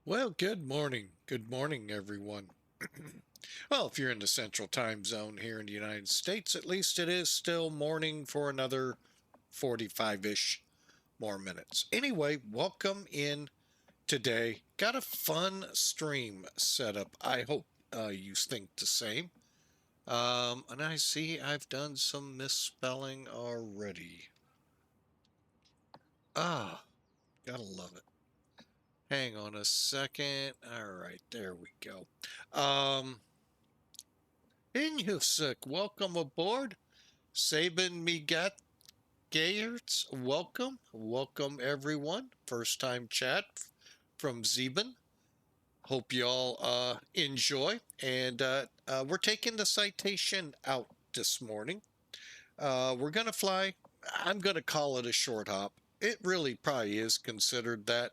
Well, good morning. Good morning, everyone. Well, if you're in the central time zone here in the United States, at least it is still morning for another 45 ish more minutes. Anyway, welcome in today. Got a fun stream set up. I hope you think the same. And I see I've done some misspelling already. Ah, gotta love it. Hang on a second. All right, there we go. Inhusik, welcome aboard. Sabin Migat Gayerts, welcome. Welcome everyone. First time chat from Zeben. Hope you all enjoy. And we're taking the Citation out this morning. We're going to fly. I'm going to call it a short hop. It really probably is considered that.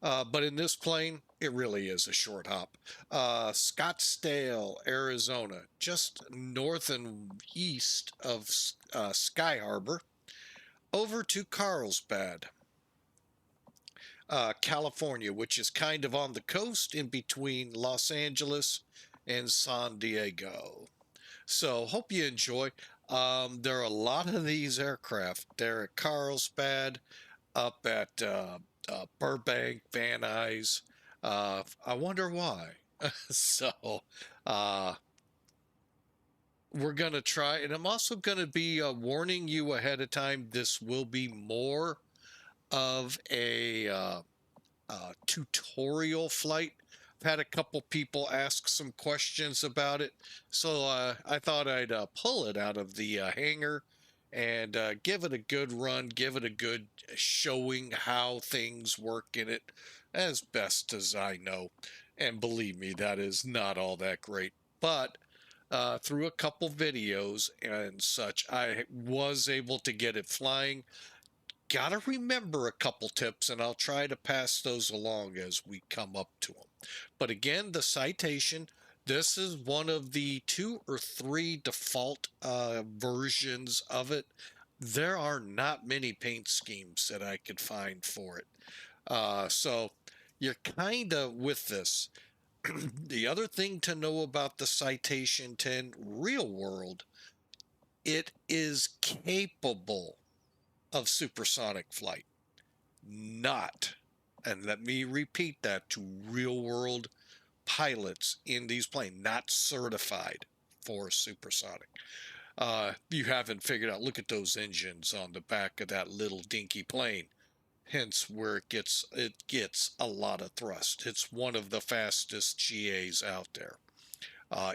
But in this plane, it really is a short hop. Scottsdale, Arizona, just north and east of Sky Harbor, over to Carlsbad, California, which is kind of on the coast in between Los Angeles and San Diego. So hope you enjoy. There are a lot of these aircraft. They're at Carlsbad, up at Burbank, Van Nuys. I wonder why. So we're going to try, and I'm also going to be warning you ahead of time. This will be more of a tutorial flight. I've had a couple people ask some questions about it, so I thought I'd pull it out of the hangar and give it a good run, give it a good showing how things work in it as best as I know. And believe me, that is not all that great. But through a couple videos and such, I was able to get it flying. Gotta remember a couple tips, and I'll try to pass those along as we come up to them. But again, the Citation, this is one of the 2 or 3 default versions of it. There are not many paint schemes that I could find for it. So you're kind of with this. The other thing to know about the Citation 10 real world, it is capable of supersonic flight. Not, and let me repeat that to real world pilots in these planes, not certified for supersonic. You haven't figured out, look at those engines on the back of that little dinky plane. Hence where it gets a lot of thrust. It's one of the fastest GAs out there.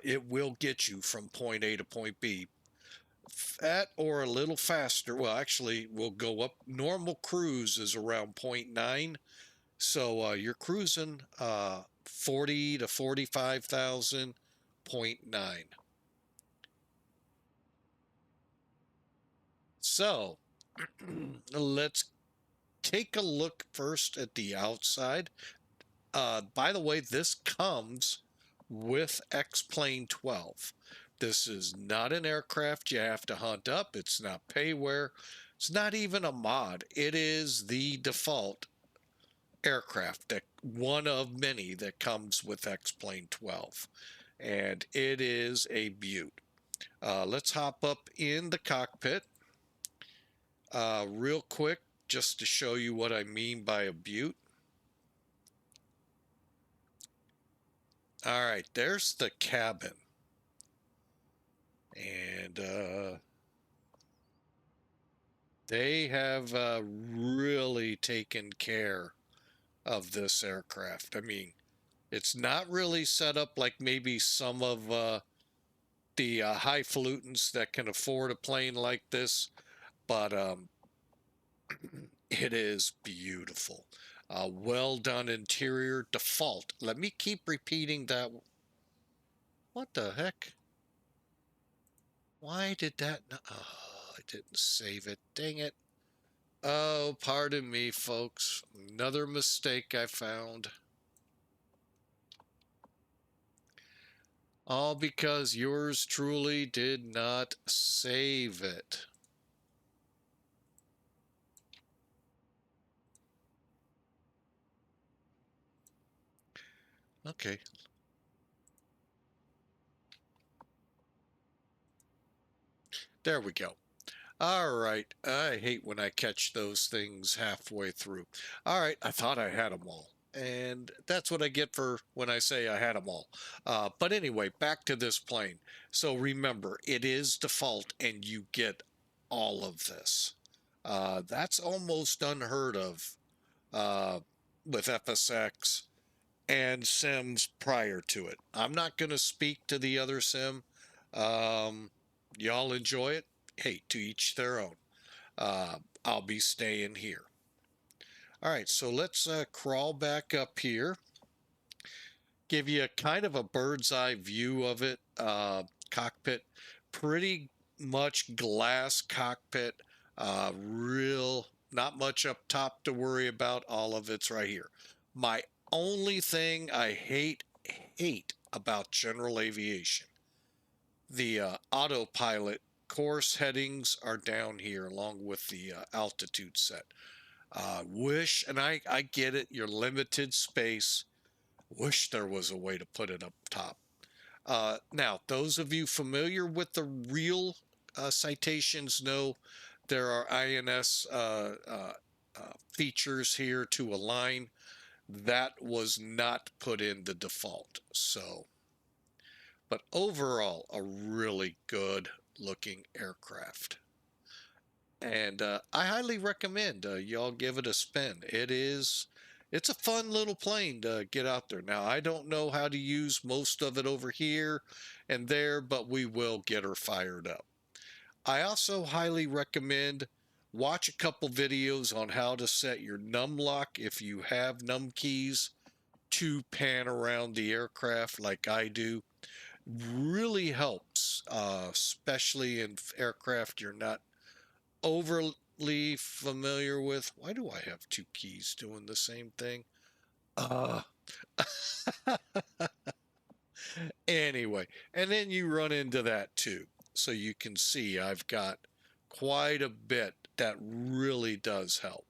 It will get you from point A to point B at or a little faster. Well, actually, we'll go up. Normal cruise is around 0.9. So you're cruising 40 to 45,000, 0.9. So let's take a look first at the outside. By the way, this comes with X-Plane 12. This is not an aircraft you have to hunt up. It's not payware. It's not even a mod. It is the default aircraft, that one of many that comes with X-Plane 12. And it is a beaut. Let's hop up in the cockpit real quick just to show you what I mean by a beaut. All right, there's the cabin. And they have really taken care of this aircraft. I mean, it's not really set up like maybe some of the highfalutins that can afford a plane like this, but it is beautiful. Well done interior, default. Let me keep repeating that. What the heck? Why did that not? Oh, I didn't save it. Dang it. Oh, pardon me, folks. Another mistake I found. All because yours truly did not save it. Okay. There we go. All right. I hate when I catch those things halfway through. All right. I thought I had them all. And that's what I get for when I say I had them all. But anyway, back to this plane. So remember, it is default and you get all of this. That's almost unheard of with FSX and sims prior to it. I'm not going to speak to the other sim. Y'all enjoy it. Hey, to each their own. I'll be staying here. All right, so let's crawl back up here, give you a kind of a bird's eye view of it. Cockpit, pretty much glass cockpit, real, not much up top to worry about. All of it's right here. My only thing I hate about general aviation, the autopilot course headings are down here along with the altitude set. Wish, and I get it, you're limited space. Wish there was a way to put it up top. Now, those of you familiar with the real citations know there are INS features here to align. That was not put in the default. So, but overall, a really good looking aircraft. And I highly recommend y'all give it a spin. It's a fun little plane to get out there. Now, I don't know how to use most of it over here and there, but we will get her fired up. I also highly recommend watch a couple videos on how to set your num lock if you have num keys to pan around the aircraft like I do. Really helps, especially in aircraft you're not overly familiar with. Why do I have two keys doing the same thing? Uh, anyway, and then you run into that too. So you can see I've got quite a bit that really does help.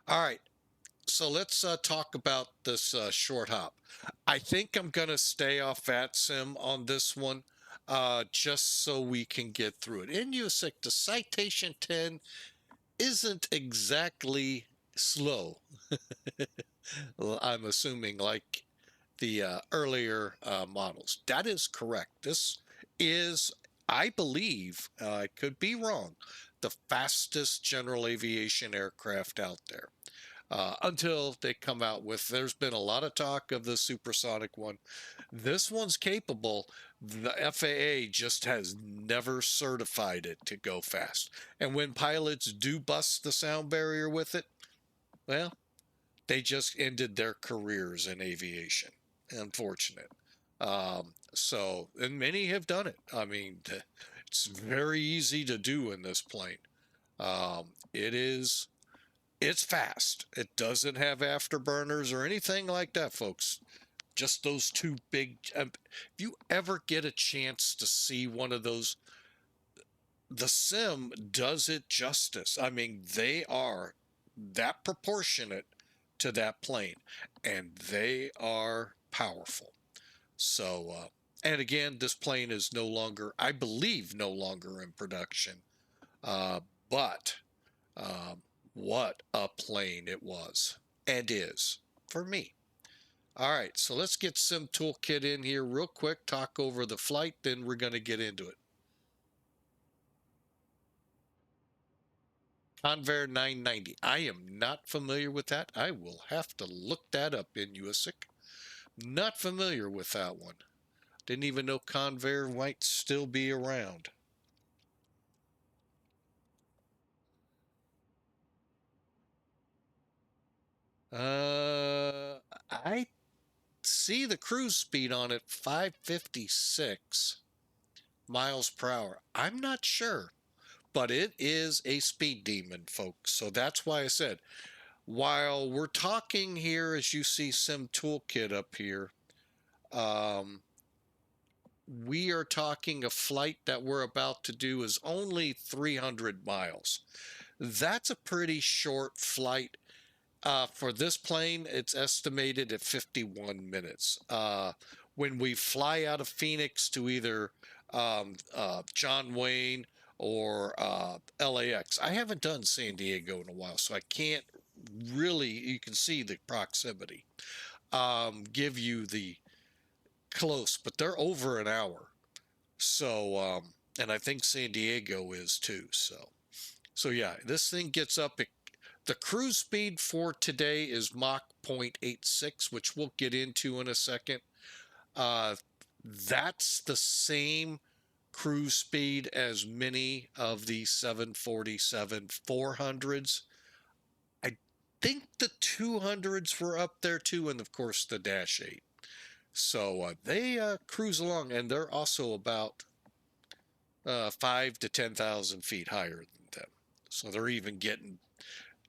All right, so let's talk about this short hop. I think I'm going to stay off VATSIM on this one just so we can get through it. In USIC, the Citation 10 isn't exactly slow. I'm assuming like the earlier models. That is correct. This is, I believe, I could be wrong, the fastest general aviation aircraft out there. Until they come out with, there's been a lot of talk of the supersonic one. This one's capable. The FAA just has never certified it to go fast. And when pilots do bust the sound barrier with it, well, they just ended their careers in aviation. Unfortunate. So, and many have done it. I mean, it's very easy to do in this plane. It's fast. It doesn't have afterburners or anything like that, folks. Just those two big. If you ever get a chance to see one of those, the sim does it justice. I mean, they are that proportionate to that plane, and they are powerful. So, and again, this plane is no longer, I believe, no longer in production. But what a plane it was and is for me. All right, so let's get Sim Toolkit in here real quick, talk over the flight, then we're going to get into it. Convair 990. I am not familiar with that. I will have to look that up in USIC. Not familiar with that one. Didn't even know Convair might still be around. I see the cruise speed on it 556 miles per hour. I'm not sure, but it is a speed demon, folks. So that's why I said, while we're talking here, as you see Sim Toolkit up here, we are talking a flight that we're about to do is only 300 miles. That's a pretty short flight. For this plane, it's estimated at 51 minutes. When we fly out of Phoenix to either John Wayne or LAX, I haven't done San Diego in a while, so I can't really, you can see the proximity, give you the close, but they're over an hour. So, and I think San Diego is too. So yeah, this thing gets up. The cruise speed for today is Mach 0.86, which we'll get into in a second. That's the same cruise speed as many of the 747-400s. I think the 200s were up there too, and of course the Dash 8. So they cruise along, and they're also about 5 to 10,000 feet higher than them. So they're even getting,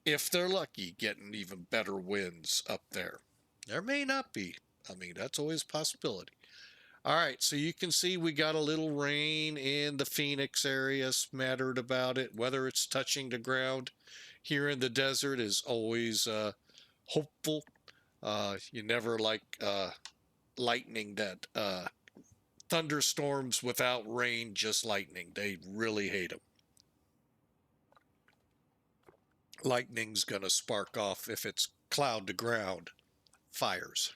if they're lucky, getting even better winds up there. There may not be. I mean, that's always a possibility. All right, so you can see we got a little rain in the Phoenix area, smattered about it. Whether it's touching the ground here in the desert is always hopeful. You never like lightning that thunderstorms without rain, just lightning. They really hate them. Lightning's going to spark off, if it's cloud to ground, fires.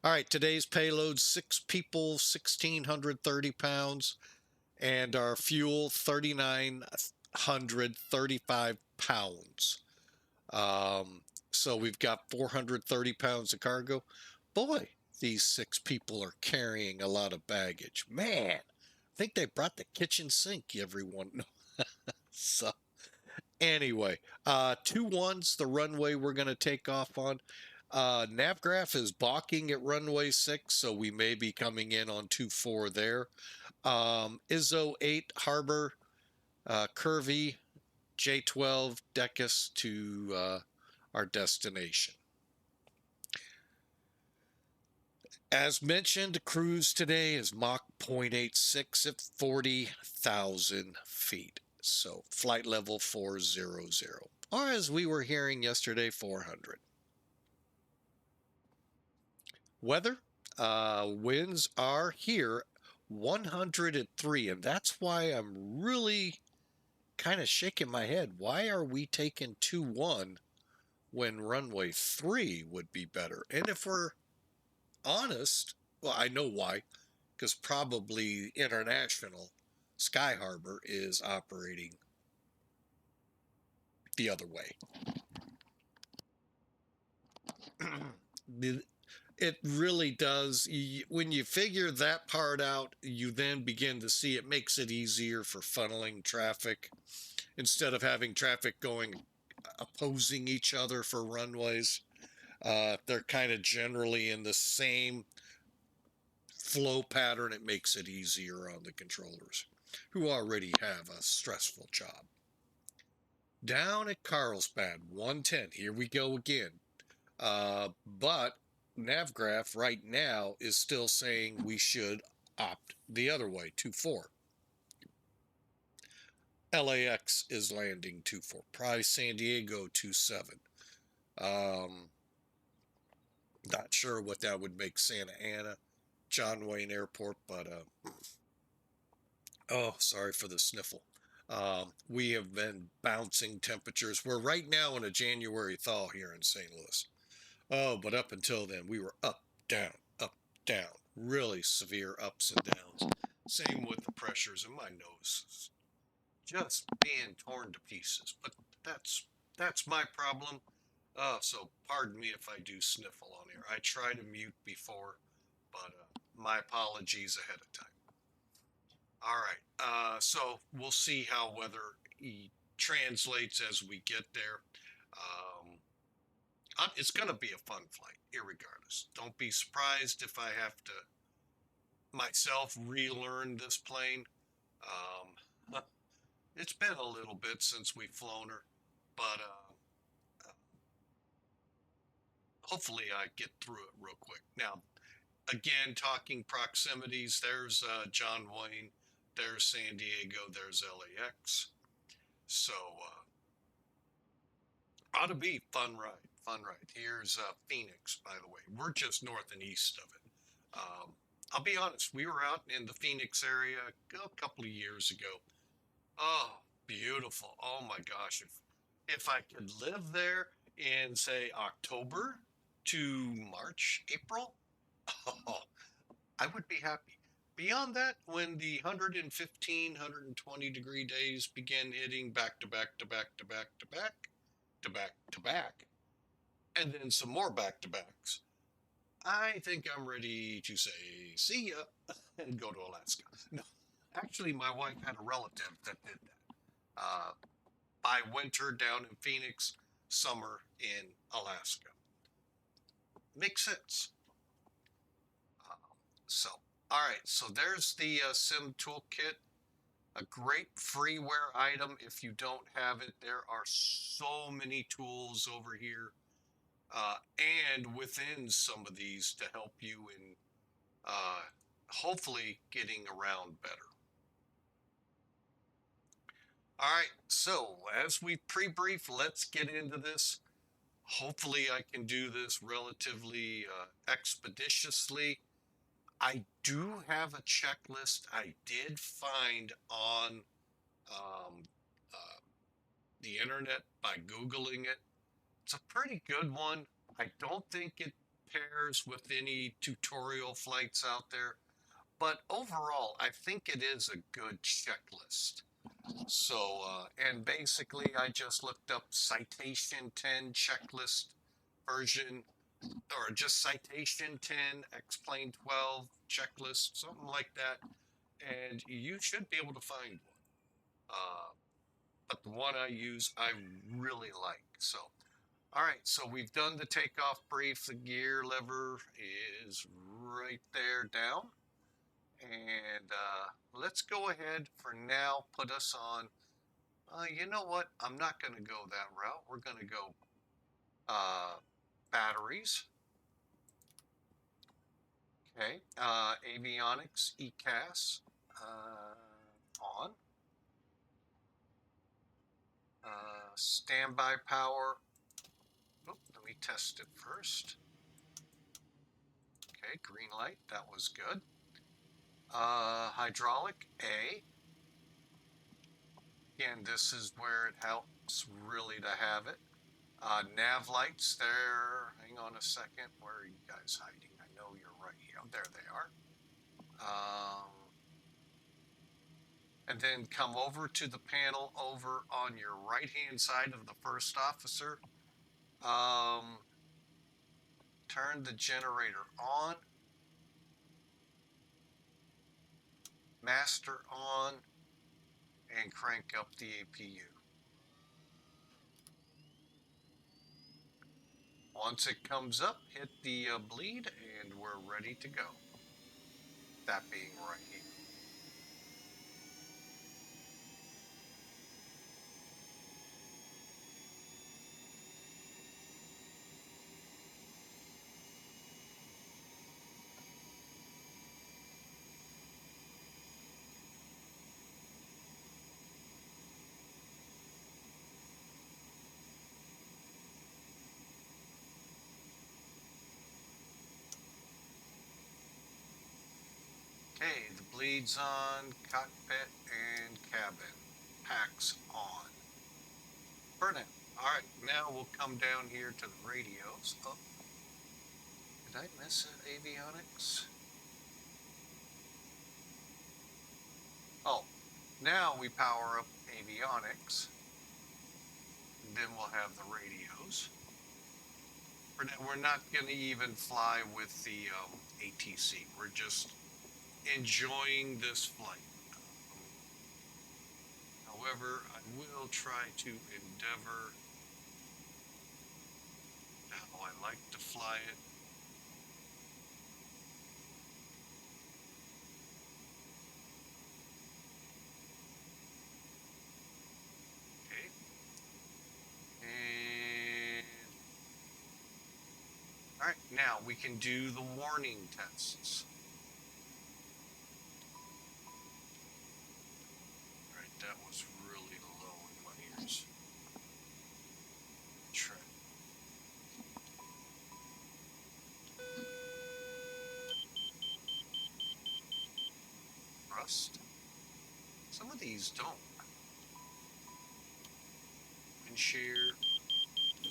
All right, today's payload, 6 people, 1,630 pounds, and our fuel, 3,935 pounds. So we've got 430 pounds of cargo. Boy, these 6 people are carrying a lot of baggage. Man, I think they brought the kitchen sink, everyone. So anyway, 2-1's the runway we're going to take off on. Navgraph is balking at runway 6, so we may be coming in on 2-4 there. ISO 8 Harbor, CURIV, J12 DECAS to our destination. As mentioned, cruise today is Mach 0.86 at 40,000 feet. So flight level 400, or as we were hearing yesterday, 400. Weather, winds are here 103, and that's why I'm really kind of shaking my head. Why are we taking 2-1 when runway 3 would be better? And if we're honest, well, I know why, because probably International Sky Harbor is operating the other way. It really does. When you figure that part out, you then begin to see it makes it easier for funneling traffic instead of having traffic going opposing each other for runways. They're kind of generally in the same flow pattern. It makes it easier on the controllers who already have a stressful job. Down at Carlsbad, 110. Here we go again. But Navgraph right now is still saying we should opt the other way, 2-4. LAX is landing 2-4. Probably San Diego 2-7. Not sure what that would make Santa Ana, John Wayne Airport, but oh, sorry for the sniffle. We have been bouncing temperatures. We're right now in a January thaw here in St. Louis. Oh, but up until then, we were up, down, really severe ups and downs. Same with the pressures in my nose, just being torn to pieces. But that's my problem. So pardon me if I do sniffle on here. I tried to mute before, but my apologies ahead of time. All right, so we'll see how weather translates as we get there. It's going to be a fun flight, irregardless. Don't be surprised if I have to myself relearn this plane. It's been a little bit since we've flown her, but hopefully I get through it real quick. Now, again, talking proximities, there's John Wayne, there's San Diego, there's LAX. So, ought to be fun ride. Here's Phoenix, by the way. We're just north and east of it. I'll be honest, we were out in the Phoenix area a couple of years ago. Oh, beautiful. Oh my gosh. If I could live there in, say, October to March, April, oh, I would be happy. Beyond that, when the 115, 120 degree days begin hitting back to back, and then some more back-to-backs, I think I'm ready to say see ya and go to Alaska. No, actually, my wife had a relative that did that. By winter down in Phoenix, summer in Alaska. Makes sense. Uh, so, all right. So there's the Sim Toolkit. A great freeware item if you don't have it. There are so many tools over here uh, and within some of these to help you in uh, hopefully getting around better. All right, so as we pre-brief, let's get into this. Hopefully I can do this relatively expeditiously. I do have a checklist I did find on um, uh, the internet by Googling it. It's a pretty good one. I don't think it pairs with any tutorial flights out there, but overall, I think it is a good checklist. So, and basically, I just looked up Citation 10 checklist version, or just Citation 10 Explain 12 checklist, something like that, and you should be able to find one. But the one I use, I really like. So, all right, so we've done the takeoff brief. The gear lever is right there down. And let's go ahead for now, put us on. You know what? I'm not going to go that route. We're going to go batteries. Okay. Avionics, ECAS on. Standby power. Oh, let me test it first. Okay, green light. That was good. Hydraulic A. Again, this is where it helps really to have it. Nav lights there. Hang on a second. Where are you guys hiding? I know you're right here. Oh, there they are. And then come over to the panel over on your right-hand side of the first officer. Turn the generator on. Master on. And crank up the APU. Once it comes up, hit the bleed, and we're ready to go. That being right here. Okay, the bleed's on, cockpit and cabin. Packs on. Burnout. All right, now we'll come down here to the radios. Oh, did I miss avionics? Oh, now we power up avionics. And then we'll have the radios. We're not going to even fly with the ATC. We're just enjoying this flight. However, I will try to endeavor how I like to fly it. Okay. And all right, now we can do the warning tests. All right, that was really low in my ears. Try. Thrust. Some of these don't. Wind shear,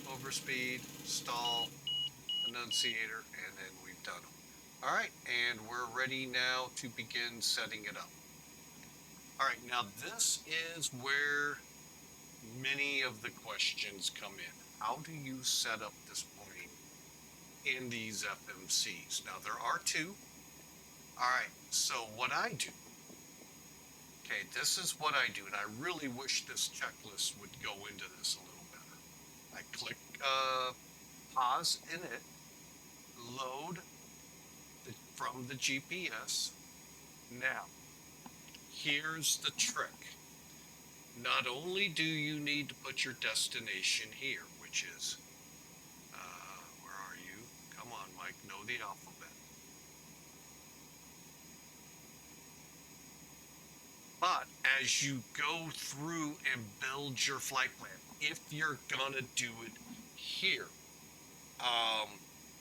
overspeed, stall, annunciator, and then we've done them. All right, and we're ready now to begin setting it up. All right, now this is where many of the questions come in. How do you set up this plane in these FMCs. Now there are two. All right, so what I do, okay, this is what I do, and I really wish this checklist would go into this a little better. I click pause in it, load from the GPS. Now, here's the trick. Not only do you need to put your destination here, which is, where are you? Come on, Mike, know the alphabet. But as you go through and build your flight plan, if you're gonna do it here,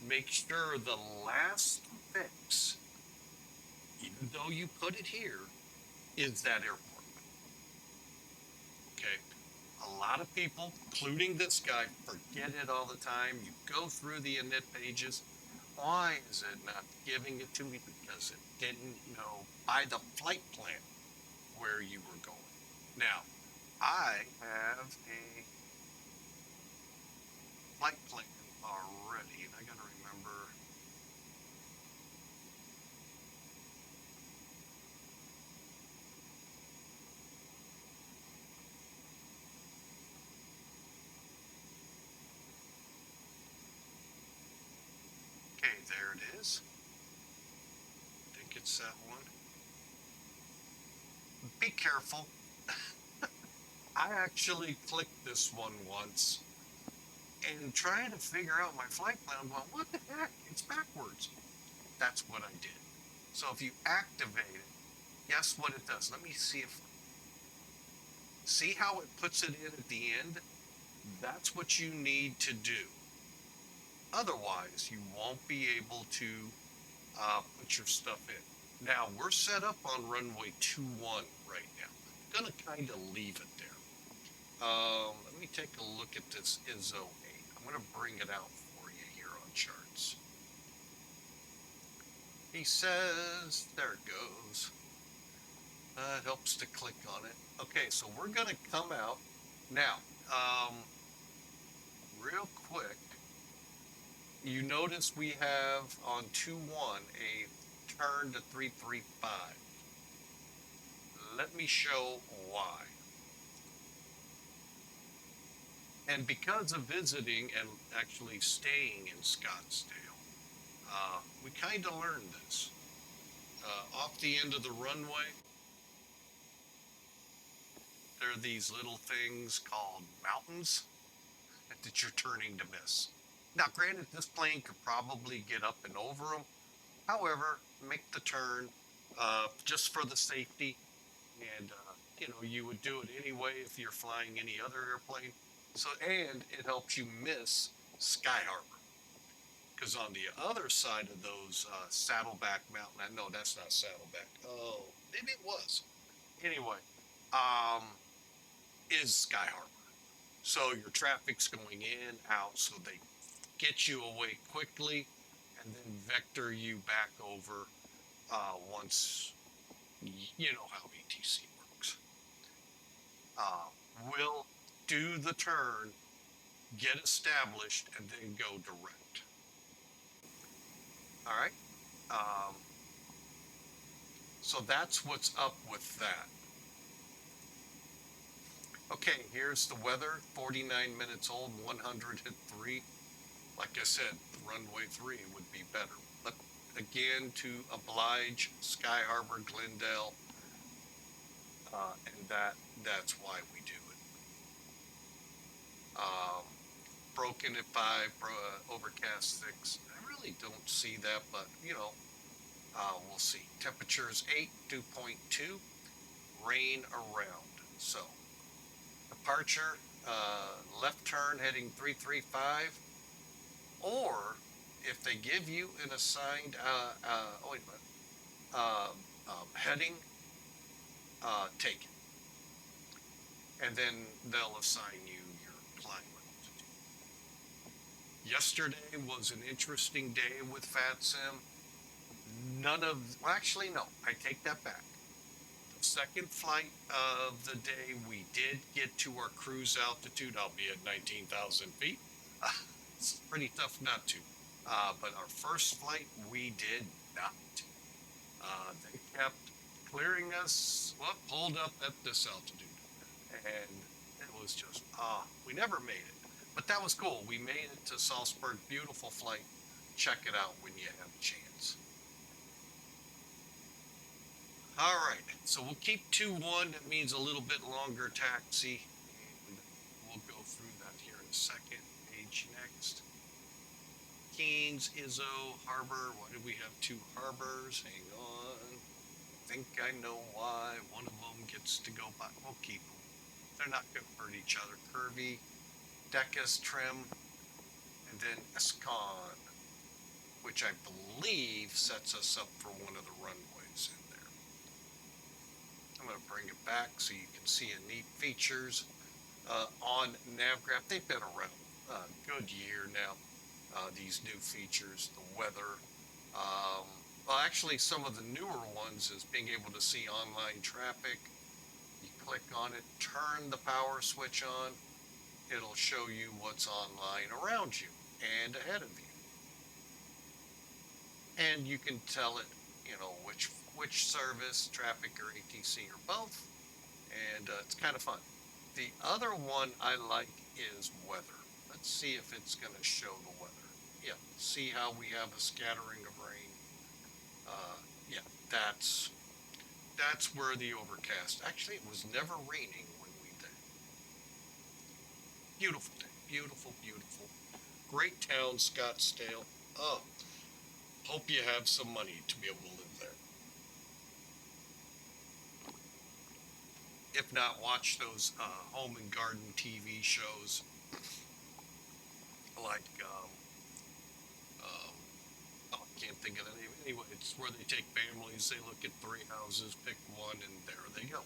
make sure the last fix, even though you put it here, is that airport. Okay. A lot of people, including this guy, forget it all the time. You go through the init pages. Why is it not giving it to me? Because it didn't know by the flight plan where you were going. Now, I have a flight plan already, and I gotta remember. Okay, there it is. I think it's that one. Be careful. I actually clicked this one once and trying to figure out my flight plan. I'm going, what the heck? It's backwards. That's what I did. So if you activate it, guess what it does? Let me see if, see how it puts it in at the end? That's what you need to do. Otherwise, you won't be able to put your stuff in. Now, we're set up on runway 21 right now. I'm going to kind of leave it there. Let me take a look at this ISO 8. I'm going to bring it out for you here on charts. He says, there it goes. It helps to click on it. Okay, so we're going to come out. Now, real quick, you notice we have on 2-1 a turn to 335. Let me show why. And because of visiting and actually staying in Scottsdale, we kind of learned this. Off the end of the runway, there are these little things called mountains that you're turning to miss. Now, granted, this plane could probably get up and over them. However, make the turn just for the safety. And, you know, you would do it anyway if you're flying any other airplane. So, and it helps you miss Sky Harbor. Because on the other side of those Saddleback Mountain, no, that's not Saddleback. Oh, maybe it was. Anyway, is Sky Harbor. So your traffic's going in, out, so they get you away quickly and then vector you back over once you know how ATC works. We'll do the turn, get established, and then go direct. All right. So that's what's up with that. Okay, here's the weather, 49 minutes old, 103. Like I said, runway 3 would be better. But again, to oblige Sky Harbor, Glendale, and that's why we do it. Broken at 5, overcast 6. I really don't see that, but you know, we'll see. Temperatures 8, dew point 2, rain around. So departure, left turn heading 335, or if they give you an assigned heading, take it, and then they'll assign you your climb altitude. Yesterday was an interesting day with FATSIM. Actually, no, I take that back. The second flight of the day, we did get to our cruise altitude, albeit 19,000 feet. It's pretty tough not to. But our first flight, we did not. They kept clearing us, well, pulled up at this altitude. And it was just, we never made it. But that was cool. We made it to Salzburg. Beautiful flight. Check it out when you have a chance. All right, so we'll keep 2-1. That means a little bit longer taxi. And we'll go through that here in a second. Page next. Keynes, Izzo, Harbor. Why did we have two harbors? Hang on. I think I know why. One of them gets to go by. We'll keep them. They're not going to hurt each other. Curvy, DECAS trim, and then ESCON, which I believe sets us up for one of the runways in there. I'm going to bring it back so you can see a neat features on NavGraph. They've been around a good year now. These new features, the weather. Well, actually, some of the newer ones is being able to see online traffic. You click on it, turn the power switch on. It'll show you what's online around you and ahead of you. And you can tell it, which service, traffic or ATC or both. And it's kind of fun. The other one I like is weather. Let's see if it's going to show the weather. Yeah, see how we have a scattering of rain. Yeah, that's where the overcast. Actually, it was never raining when we did. Beautiful day. Beautiful, beautiful. Great town, Scottsdale. Oh, hope you have some money to be able to live there. If not, watch those home and garden TV shows like, I can't think of the name. Anyway, it's where they take families, they look at 3 houses, pick one, and there they go.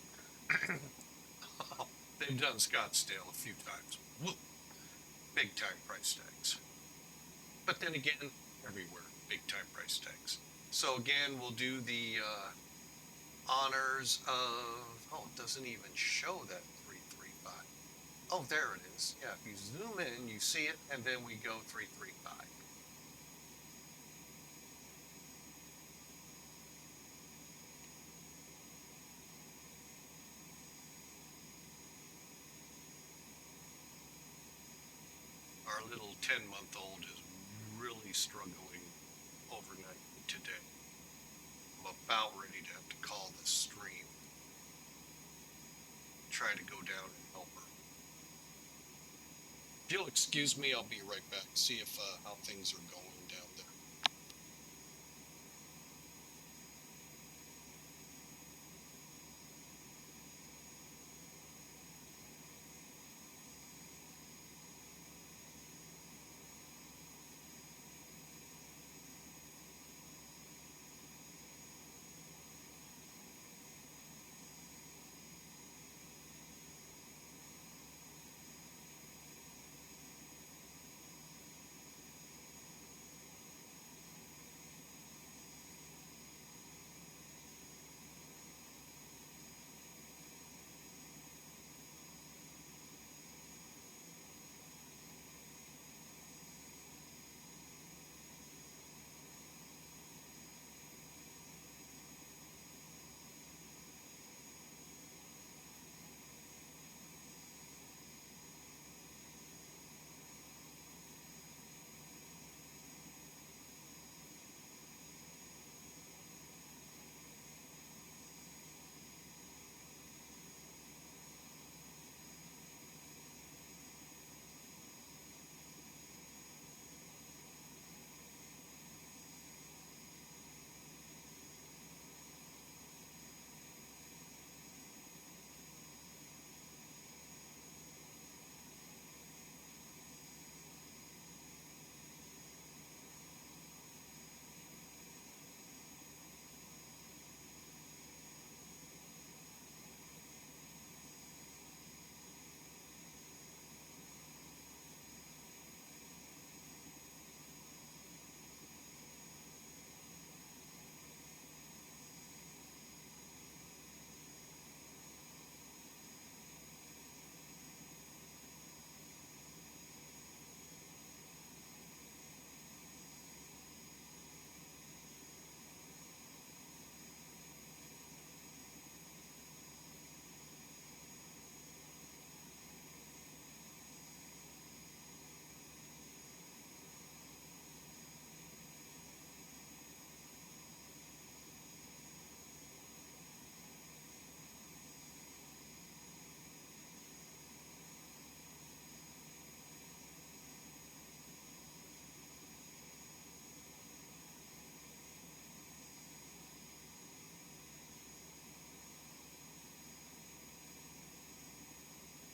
They've done Scottsdale a few times. Woo! Big time price tags. But then again, everywhere, big time price tags. So again, we'll do the honors of, it doesn't even show that 335. Oh, there it is. Yeah, if you zoom in, you see it, and then we go 335. Our little 10-month-old is really struggling overnight today. I'm about ready to have to call this stream. Try to go down and help her. If you'll excuse me, I'll be right back. See if how things are going down there.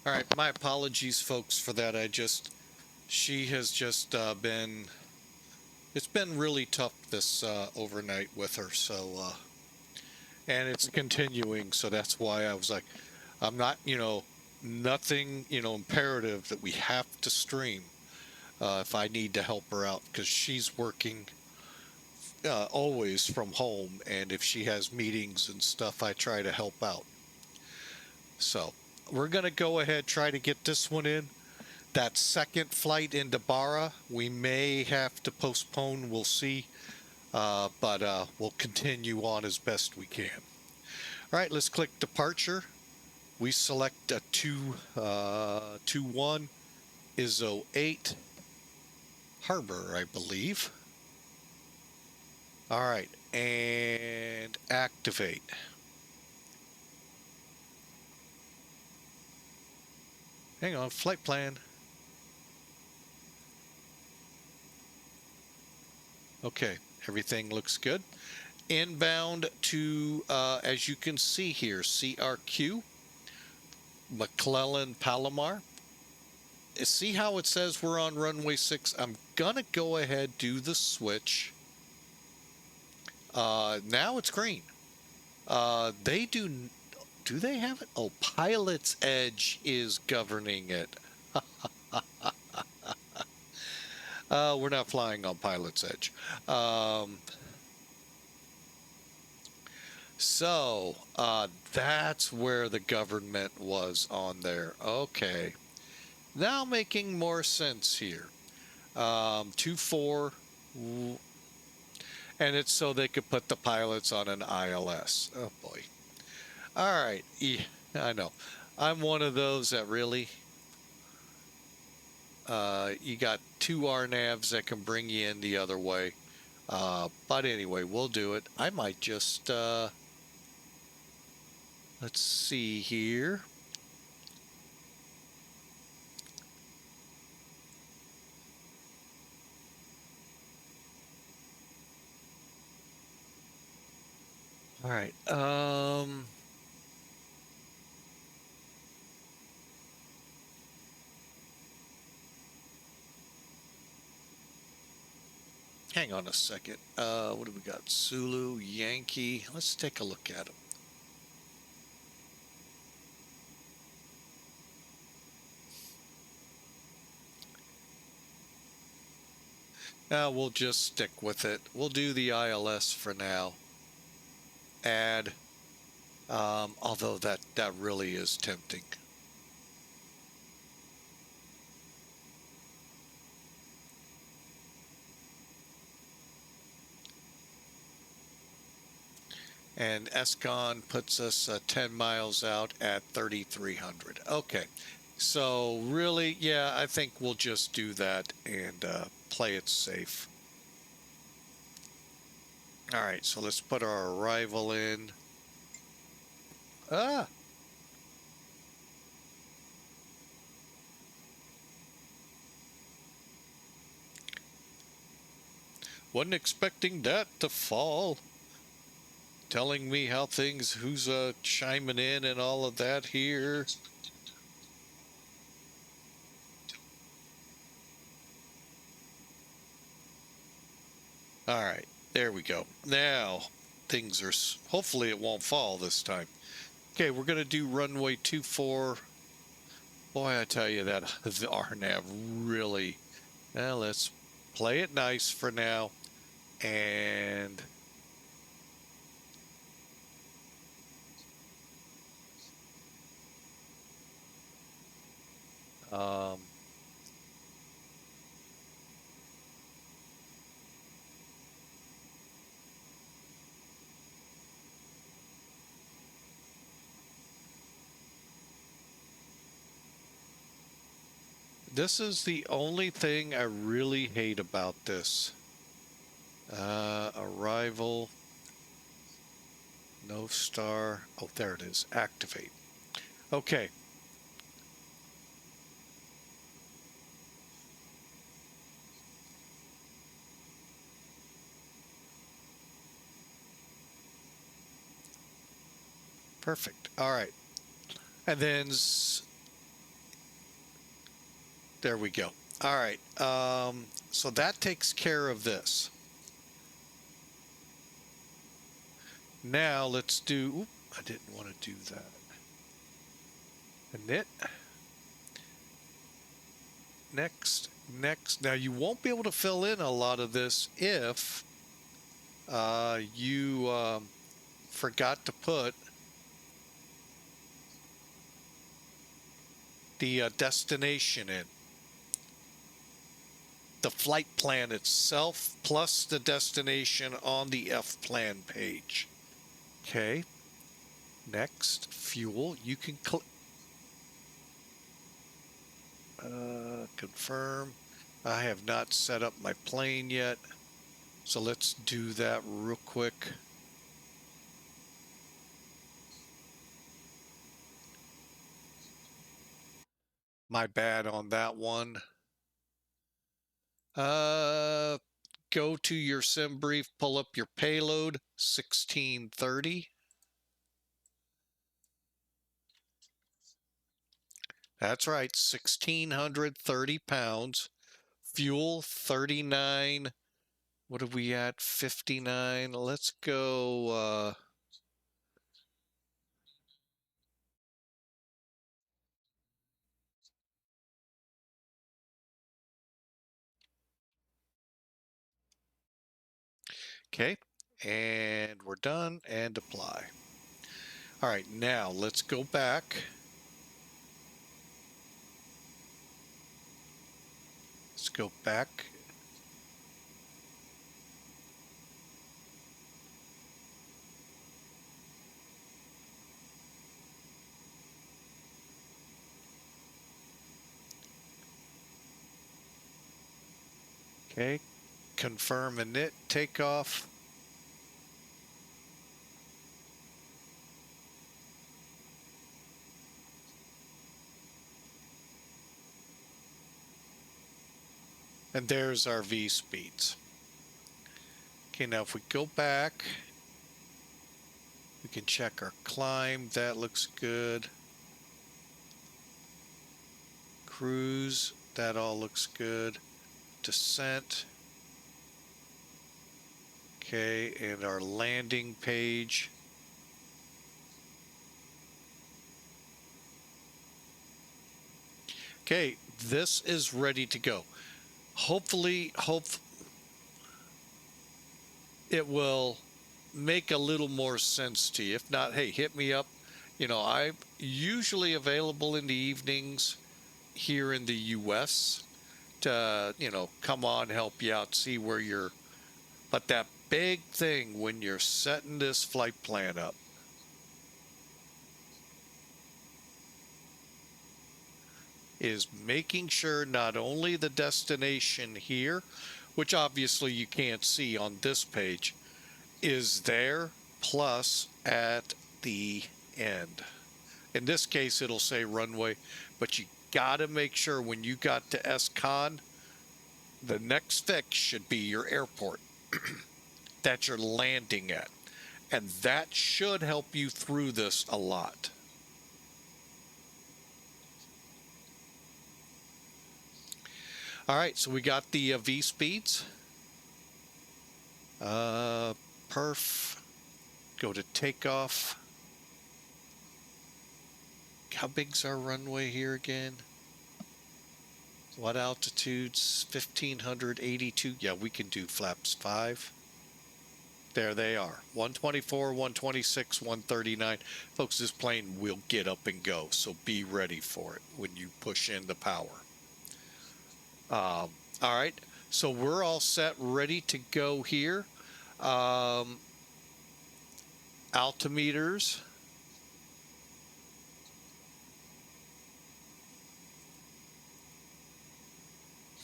All right, my apologies, folks, for that. She has just been, it's been really tough this overnight with her. So, and it's continuing. So that's why I was like, I'm not, nothing, imperative that we have to stream if I need to help her out because she's working always from home. And if she has meetings and stuff, I try to help out. So we're going to go ahead, try to get this one in. That second flight into Barra, we may have to postpone. We'll see. But we'll continue on as best we can. All right, let's click departure. We select a 21 ISO 8 Harbor, I believe. All right, and activate. Hang on, flight plan. Okay, everything looks good. Inbound to, as you can see here, CRQ, McClellan, Palomar. See how it says we're on runway 6? I'm going to go ahead, do the switch. Now it's green. They do they have it? Oh, Pilot's Edge is governing it. We're not flying on Pilot's Edge. So that's where the government was on there. Okay. Now making more sense here. 2-4, and it's so they could put the pilots on an ILS. Oh boy. All right. Yeah, I know. I'm one of those that really, you got two RNAVs that can bring you in the other way. But anyway, we'll do it. I might just, let's see here. All right. Hang on a second. What do we got? Zulu, Yankee. Let's take a look at them. We'll just stick with it. We'll do the ILS for now. Add, although that really is tempting. And ESCON puts us 10 miles out at 3,300. Okay, so really, yeah, I think we'll just do that and play it safe. All right, so let's put our arrival in. Wasn't expecting that to fall. Telling me how things, who's chiming in and all of that here. All right, there we go. Now things are, hopefully it won't fall this time. Okay, we're going to do runway 24. Boy, I tell you that the RNAV really, well, let's play it nice for now. And this is the only thing I really hate about this. Arrival. No star. Oh, there it is. Activate. Okay. Perfect. All right. And then There we go. All right. So that takes care of this. Now let's do, oop, I didn't want to do that. Init. Next. Now you won't be able to fill in a lot of this if you forgot to put the destination in. The flight plan itself plus the destination on the F plan page. Okay. Next, fuel. You can confirm. I have not set up my plane yet, so let's do that real quick. My bad on that one. Go to your sim brief, pull up your payload, 1630. That's right, 1,630 pounds. Fuel, 39. What are we at? 59. Let's go. Okay, and we're done and apply. All right, now let's go back. Let's go back. Okay, confirm init takeoff. And there's our V speeds. Okay, now if we go back, we can check our climb. That looks good. Cruise, that all looks good. Descent. Okay, and our landing page. Okay, this is ready to go. Hopefully, it will make a little more sense to you. If not, hey, hit me up. You know, I'm usually available in the evenings here in the US to, you know, come on, help you out, see where you're. But that big thing when you're setting this flight plan up is making sure not only the destination here, which obviously you can't see on this page, is there, plus at the end. In this case, it'll say runway, but you gotta make sure when you got to ESCON, the next fix should be your airport that you're landing at. And that should help you through this a lot. All right, so we got the V speeds. Perf. Go to takeoff. How big's our runway here again? What altitudes? 1,582. Yeah, we can do flaps 5. There they are. 124, 126, 139. Folks, this plane will get up and go, so be ready for it when you push in the power. All right, so we're all set, ready to go here. Altimeters.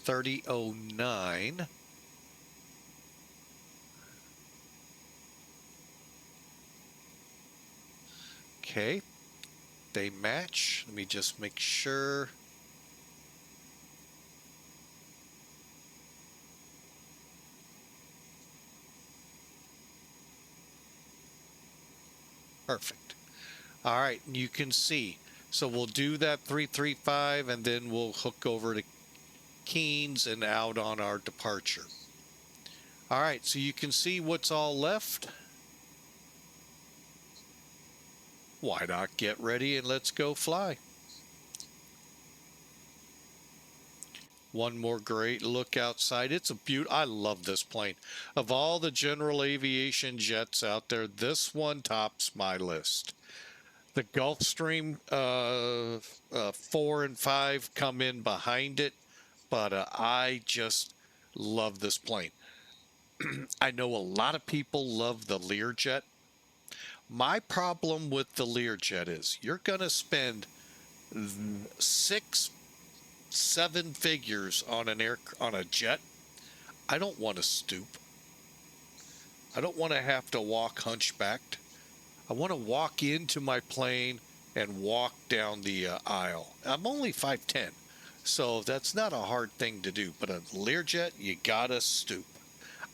$30.09. Okay, they match. Let me just make sure. Perfect. All right, you can see. So we'll do that 335 and then we'll hook over to Keens and out on our departure. All right, so you can see what's all left. Why not get ready and let's go fly? One more great look outside. It's a beaut. I love this plane. Of all the general aviation jets out there, this one tops my list. The Gulfstream 4 and 5 come in behind it, but I just love this plane. I know a lot of people love the Learjet. My problem with the Learjet is you're going to spend 6, 7 figures on a jet. I don't want to stoop. I don't want to have to walk hunchbacked. I want to walk into my plane and walk down the aisle. I'm only 5'10", so that's not a hard thing to do. But a Learjet, you gotta stoop.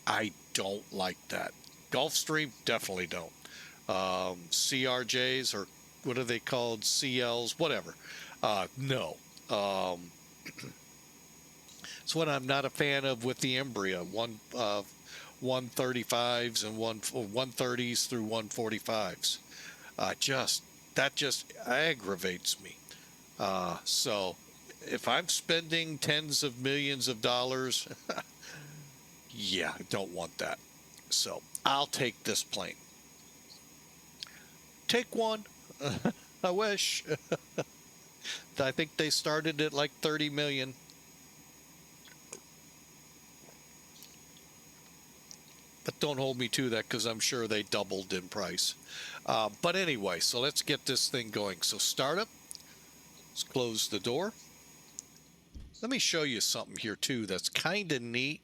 I don't like that. Gulfstream, definitely don't. CRJs, or what are they called? CLs, whatever. No. It's what I'm not a fan of with the Embraer. 135s and 130s through 145s. That just aggravates me. So if I'm spending tens of millions of dollars, yeah, I don't want that. So I'll take this plane. Take one. I wish. I think they started at like 30 million. But don't hold me to that because I'm sure they doubled in price. But anyway, so let's get this thing going. So startup. Let's close the door. Let me show you something here too that's kind of neat.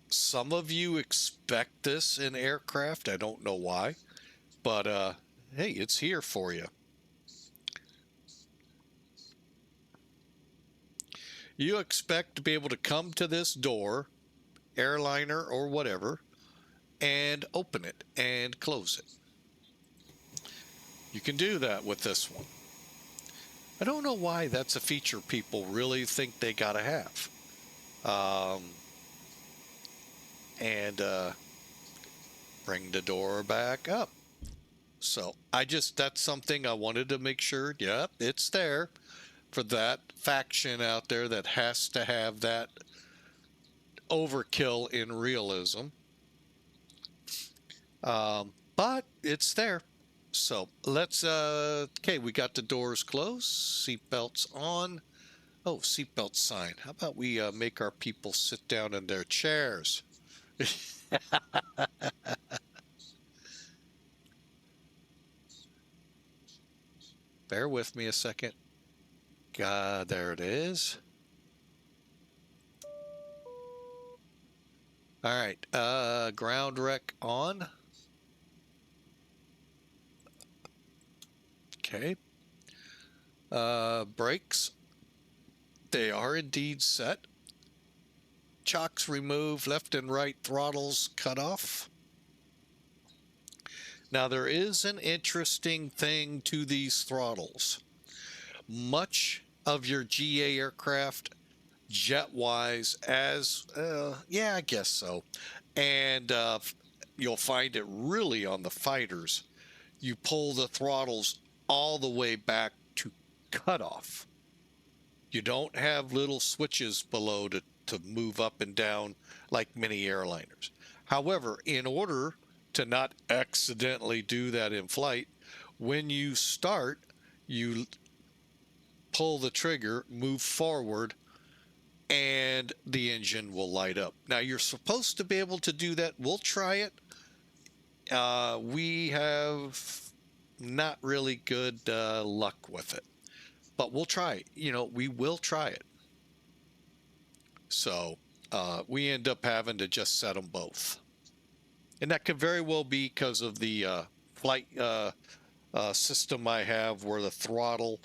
Some of you expect this in aircraft. I don't know why. But hey, it's here for you. You expect to be able to come to this door, airliner or whatever, and open it and close it. You can do that with this one. I don't know why that's a feature people really think they gotta have. Bring the door back up. So that's something I wanted to make sure. Yep, it's there for that faction out there that has to have that overkill in realism. But it's there. So let's, okay, we got the doors closed, seatbelts on. Oh, seatbelt sign. How about we make our people sit down in their chairs? Bear with me a second. God, there it is. All right, ground rec on. Okay. Brakes. They are indeed set. Chocks removed, left and right throttles cut off. Now there is an interesting thing to these throttles. Much of your GA aircraft, jet-wise, yeah, I guess so. And you'll find it really on the fighters. You pull the throttles all the way back to cutoff. You don't have little switches below to move up and down like many airliners. However, in order to not accidentally do that in flight, when you start, you pull the trigger, move forward, and the engine will light up. Now, you're supposed to be able to do that. We'll try it. We have not really good luck with it, but we'll try it. You know, we will try it. So we end up having to just set them both. And that could very well be because of the flight system I have, where the throttle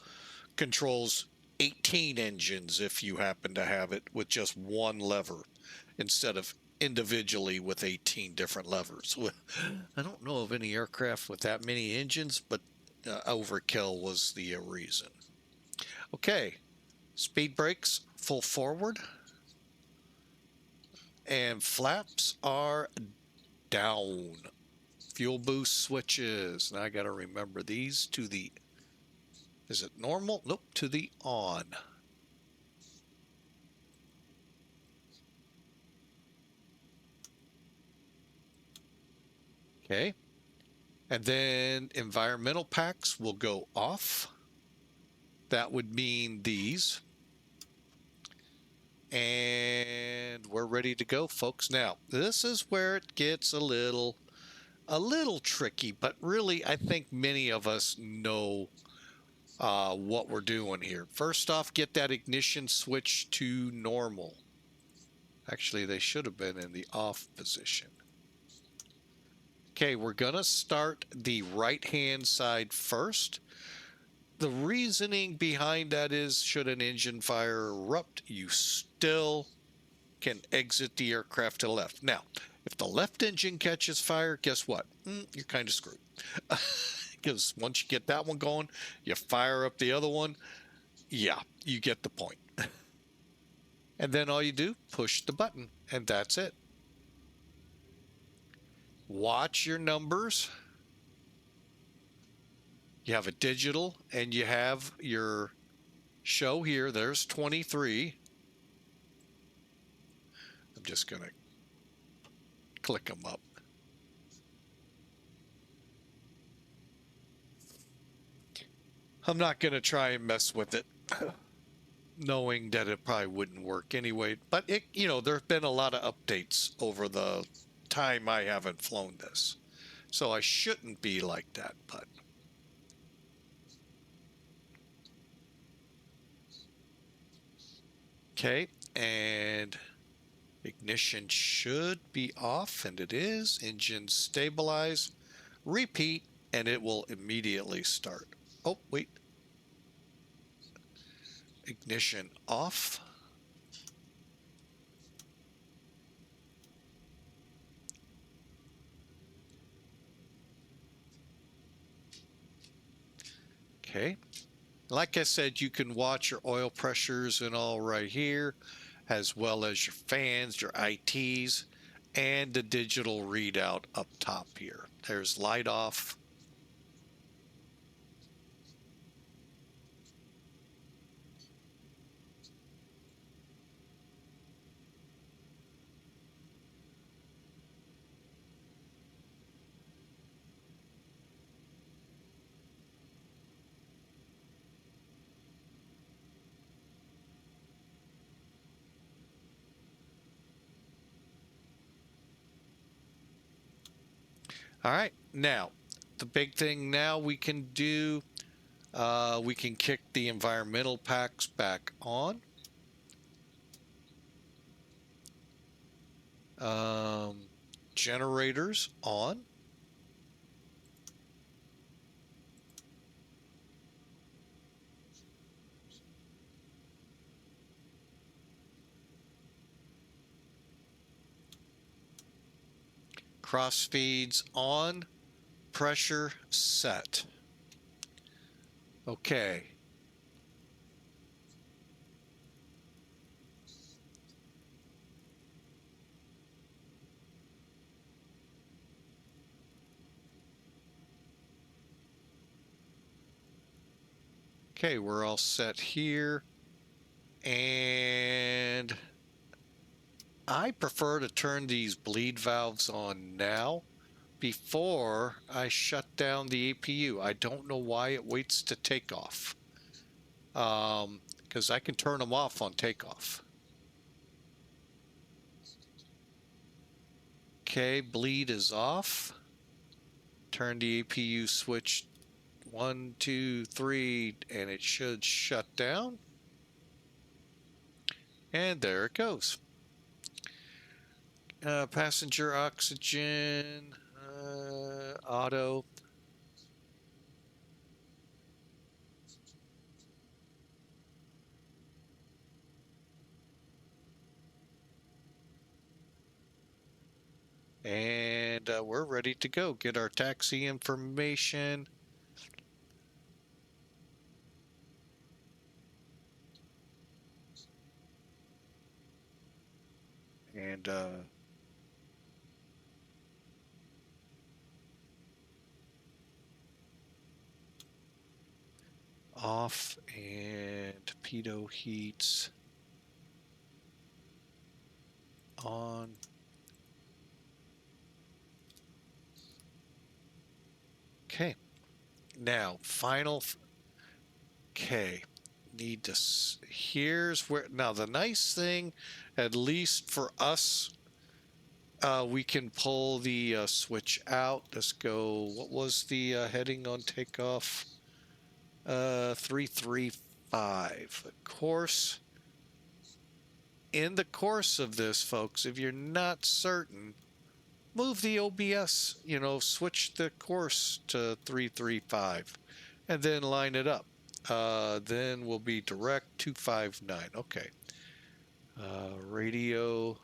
controls 18 engines if you happen to have it with just one lever instead of individually with 18 different levers. I don't know of any aircraft with that many engines, but overkill was the reason. Okay, Speed brakes full forward. And flaps are down. Fuel boost switches. Now I got to remember these to the, is it normal? Nope, to the on. Okay. And then environmental packs will go off. That would mean these. And we're ready to go, folks. Now, this is where it gets a little tricky, but really I think many of us know what we're doing here. First off, get that ignition switch to normal. Actually, they should have been in the off position. Okay, we're going to start the right-hand side first. The reasoning behind that is, should an engine fire erupt, you still can exit the aircraft to the left. Now, if the left engine catches fire, guess what? You're kind of screwed. Because once you get that one going, you fire up the other one. Yeah, you get the point. And then all you do, push the button, and that's it. Watch your numbers. You have a digital, and you have your show here. There's 23. I'm just going to click them up. I'm not going to try and mess with it, knowing that it probably wouldn't work anyway. But it, you know, there have been a lot of updates over the time I haven't flown this, so I shouldn't be like that. But okay, and ignition should be off, and it is. Engine stabilize, repeat, and it will immediately start. Oh, wait. Ignition off. Okay. Like I said, you can watch your oil pressures and all right here, as well as your fans, your ITs, and the digital readout up top here. There's light off. All right, now the big thing now we can do, we can kick the environmental packs back on. Generators on. Cross feeds on. Pressure set. Okay. Okay, we're all set here. And I prefer to turn these bleed valves on now before I shut down the APU. I don't know why it waits to take off. Because I can turn them off on takeoff. Okay, bleed is off. Turn the APU switch 1, 2, 3, and it should shut down. And there it goes. Passenger oxygen, auto. And we're ready to go. Get our taxi information. And off, and pitot heats on. Okay. Now, final. Okay. Need to. Here's where. Now, the nice thing, at least for us, we can pull the switch out. Let's go. What was the heading on takeoff? 335. Of course, in the course of this, folks, if you're not certain, move the OBS, switch the course to 335 and then line it up. Then we'll be direct 259. Okay. Radio.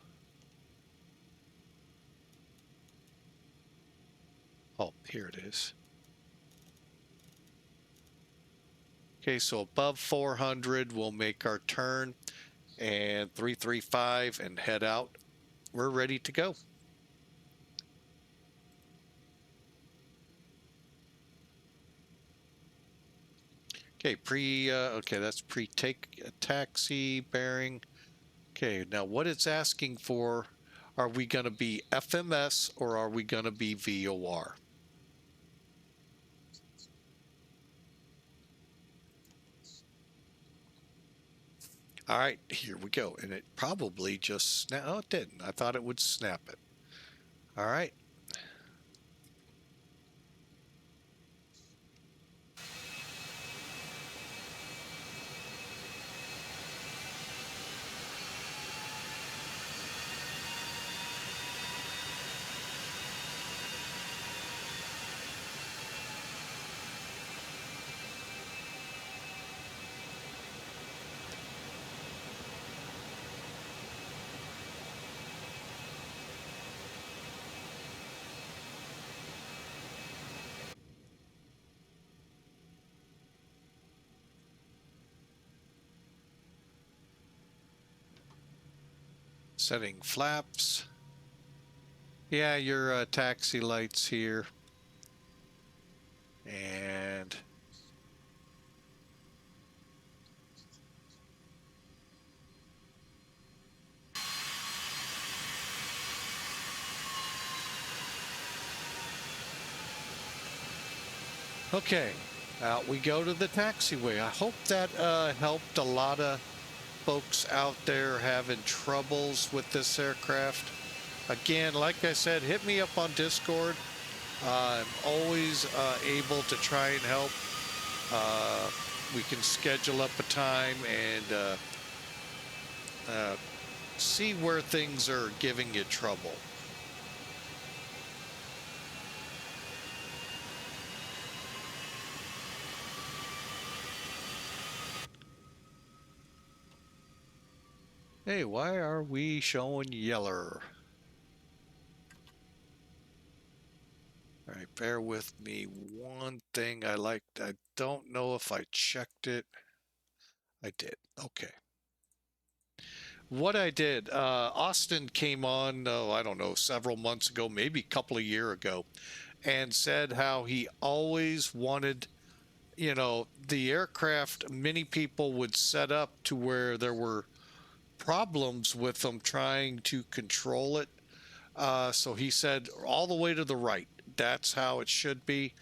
Oh, here it is. Okay, so above 400, we'll make our turn, and 335 and head out. We're ready to go. Okay, okay, that's pre-take taxi bearing. Okay, now what it's asking for, are we going to be FMS or are we going to be VOR? All right, here we go. And it probably just snapped. Oh, it didn't. I thought it would snap it. All right. Setting flaps. Yeah, your taxi lights here. And okay, out we go to the taxiway. I hope that helped a lot of folks out there having troubles with this aircraft. Again, like I said, hit me up on Discord. I'm always able to try and help. We can schedule up a time and see where things are giving you trouble. Hey, why are we showing yeller? All right, bear with me. One thing I liked, I don't know if I checked it. I did. Okay. What I did, Austin came on, I don't know, several months ago, maybe a couple of years ago, and said how he always wanted, the aircraft, many people would set up to where there were problems with them trying to control it. So he said all the way to the right. That's how it should be.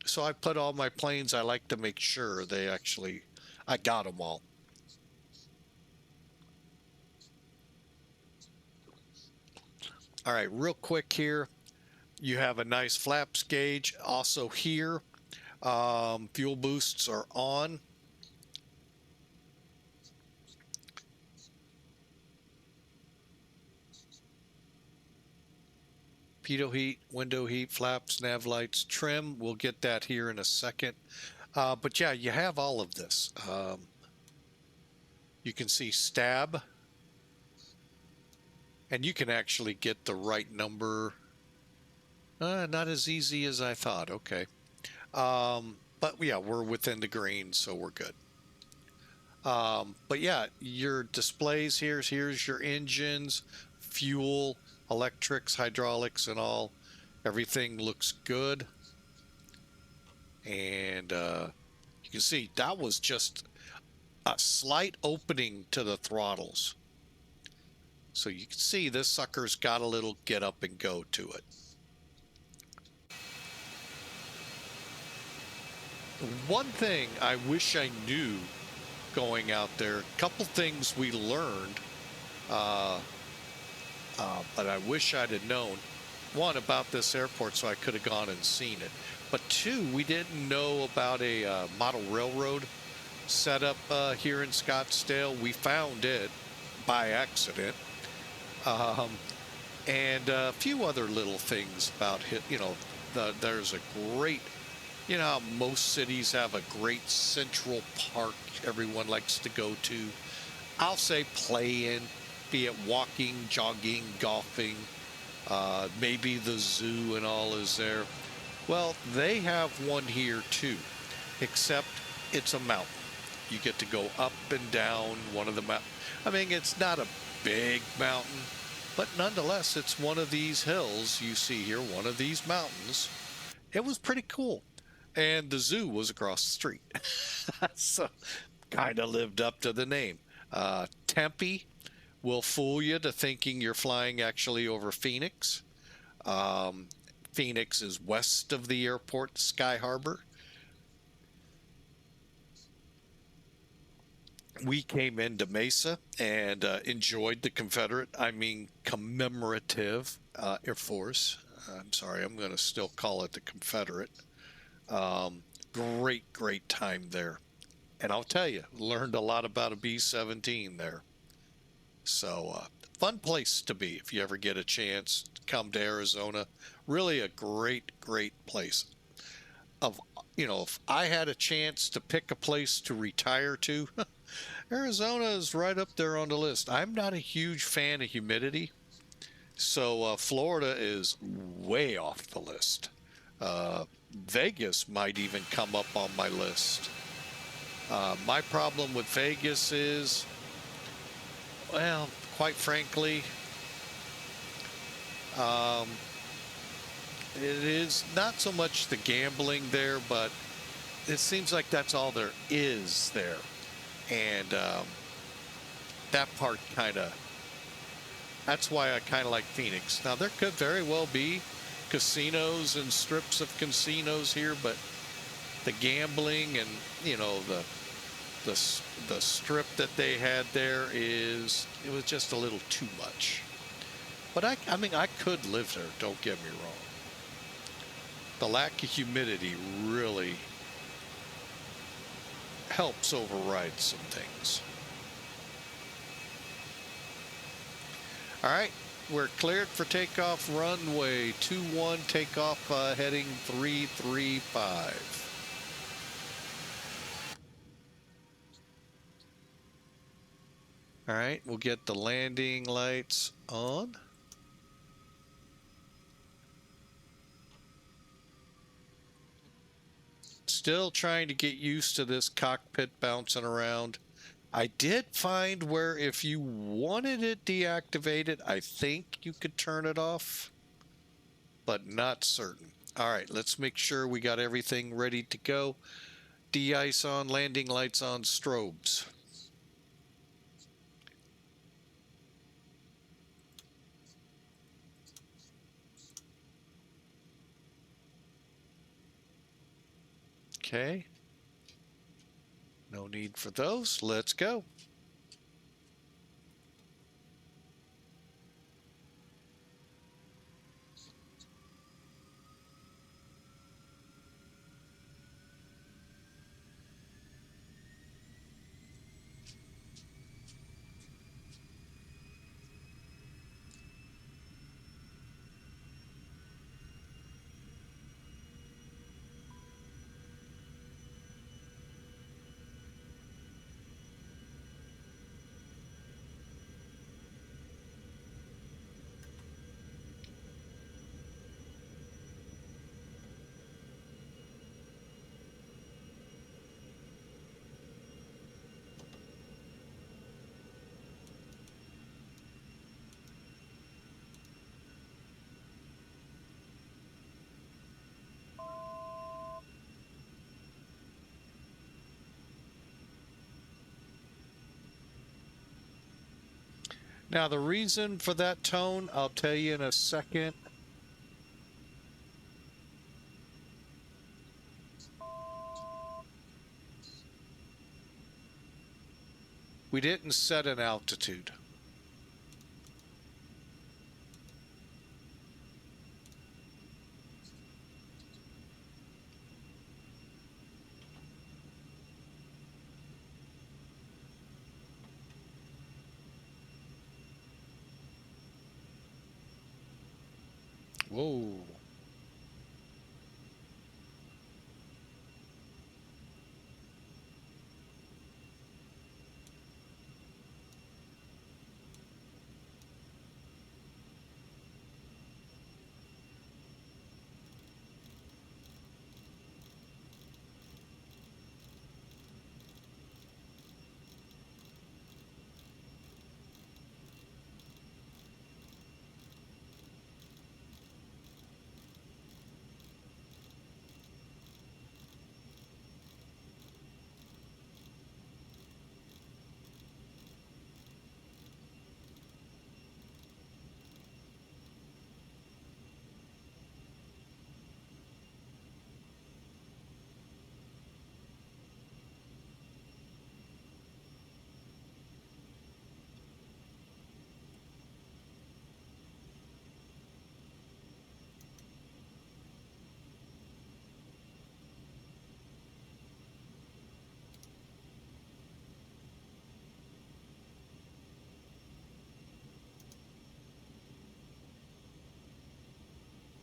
So I put all my planes, I like to make sure I got them all. All right, real quick here. You have a nice flaps gauge. Also here, fuel boosts are on. Pitot heat, window heat, flaps, nav lights, trim. We'll get that here in a second. But yeah, you have all of this. You can see stab. And you can actually get the right number. Not as easy as I thought. Okay. But yeah, we're within the green, so we're good. But yeah, your displays here's your engines, fuel, electrics, hydraulics, and all. Everything looks good. And you can see that was just a slight opening to the throttles. So you can see this sucker's got a little get up and go to it. One thing I wish I knew going out there, a couple things we learned, uh, but I wish I'd have known. One, about this airport, so I could have gone and seen it. But two, we didn't know about a model railroad set up here in Scottsdale. We found it by accident. Um, and a few other little things about it. You know, there's a great, you know how most cities have a great central park everyone likes to go to. I'll say play in, be it walking, jogging, golfing, maybe the zoo and all is there. Well, they have one here too, except it's a mountain. You get to go up and down one of the mountains. I mean, it's not a big mountain, but nonetheless, it's one of these hills you see here, one of these mountains. It was pretty cool. And the zoo was across the street. So, kind of lived up to the name. Tempe will fool you to thinking you're flying actually over Phoenix. Phoenix is west of the airport, Sky Harbor. We came into Mesa and enjoyed the Confederate, I mean, commemorative Air Force. I'm sorry, I'm going to still call it the Confederate. Great time there. And I'll tell you, learned a lot about a B-17 there. So, fun place to be if you ever get a chance to come to Arizona. Really a great place. Of You know, if I had a chance to pick a place to retire to, Arizona is right up there on the list. I'm not a huge fan of humidity, so Florida is way off the list. Vegas might even come up on my list. My problem with Vegas is, well, quite frankly, um, it is not so much the gambling there, but it seems like that's all there is there. And that part that's why I kind of like Phoenix. Now, there could very well be casinos and strips of casinos here, but the gambling and, you know, the strip that they had there it was just a little too much. But I mean, I could live there, don't get me wrong. The lack of humidity really helps override some things. All right, we're cleared for takeoff, runway 21, takeoff heading 335. All right, we'll get the landing lights on. Still trying to get used to this cockpit bouncing around. I did find where if you wanted it deactivated, I think you could turn it off, but not certain. All right, let's make sure we got everything ready to go. De-ice on, landing lights on, strobes. Okay. No need for those. Let's go. Now, the reason for that tone, I'll tell you in a second. We didn't set an altitude. Whoa.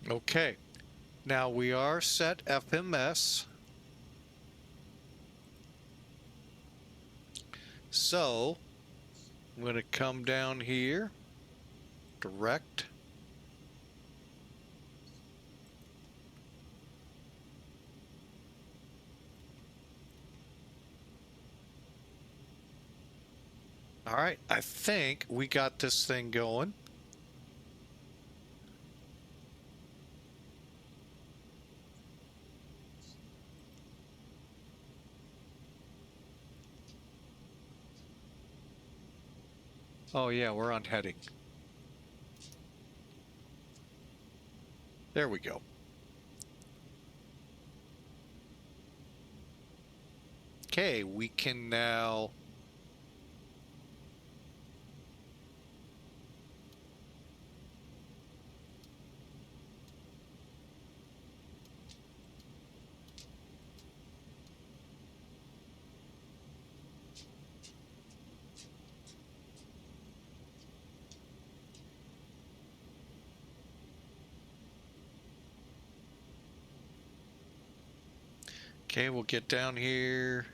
Okay. Now we are set FMS. So I'm going to come down here, direct. All right, I think we got this thing going. Oh yeah, we're on heading. There we go. Okay, we can now okay, we'll get down here.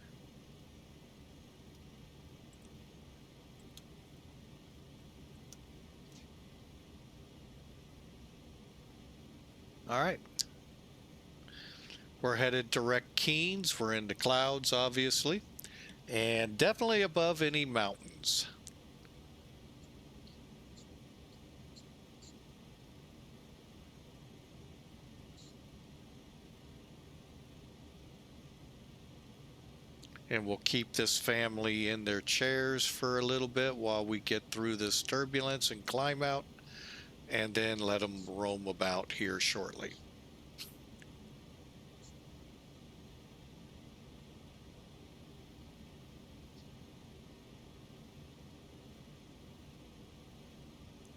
All right. We're headed direct Keens. We're in the clouds, obviously, and definitely above any mountains. And we'll keep this family in their chairs for a little bit while we get through this turbulence and climb out, and then let them roam about here shortly.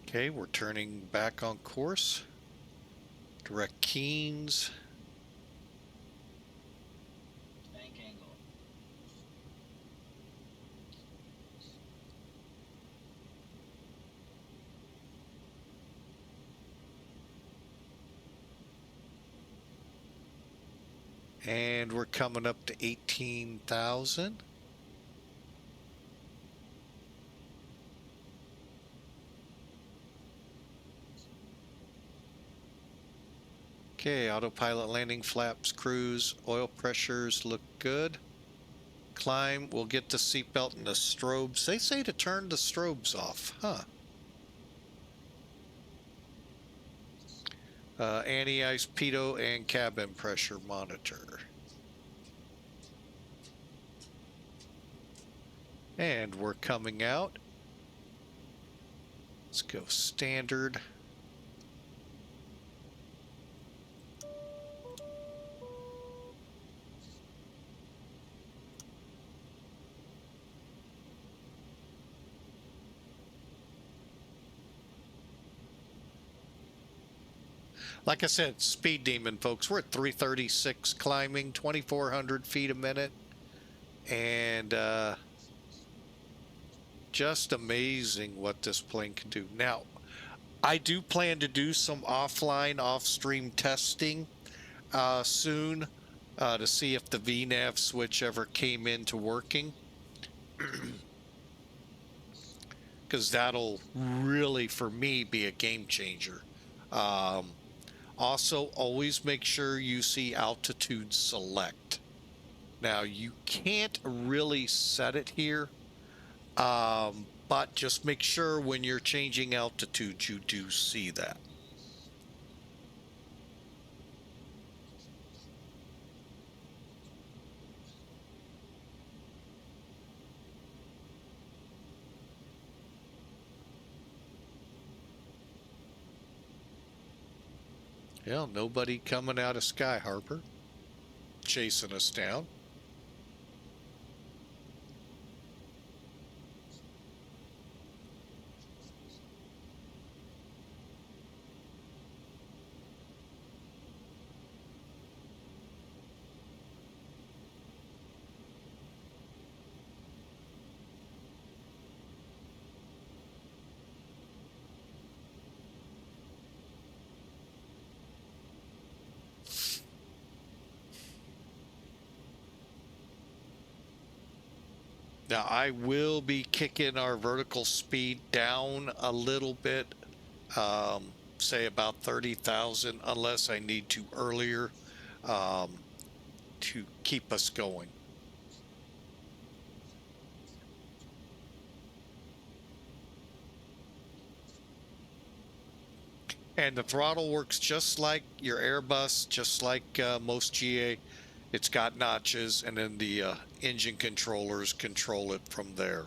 Okay, we're turning back on course. Direct Keens. Bank angle. And we're coming up to 18,000. Okay, autopilot landing flaps, cruise, oil pressures look good. Climb, we'll get the seatbelt and the strobes. They say to turn the strobes off, huh? Anti-ice pitot and cabin pressure monitor. And we're coming out. Let's go standard. Like I said, speed demon, folks. We're at 336 climbing, 2,400 feet a minute. And just amazing what this plane can do. Now, I do plan to do some offline, off-stream testing soon to see if the VNAV switch ever came into working. Because that'll really, for me, be a game changer. Also, always make sure you see altitude select. Now, you can't really set it here, but just make sure when you're changing altitude, you do see that. Yeah, nobody coming out of Sky Harbor chasing us down. Now, I will be kicking our vertical speed down a little bit, say about 30,000, unless I need to earlier to keep us going. And the throttle works just like your Airbus, just like most GA. It's got notches, and then the engine controllers control it from there.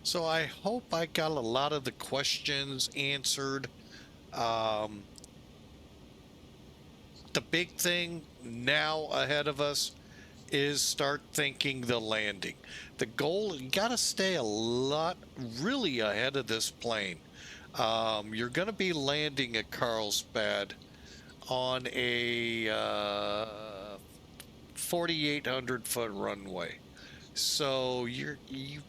So I hope I got a lot of the questions answered. The big thing now ahead of us is start thinking the landing. The goal, you got to stay a lot really ahead of this plane. You're going to be landing at Carlsbad on a 4,800 foot runway. So you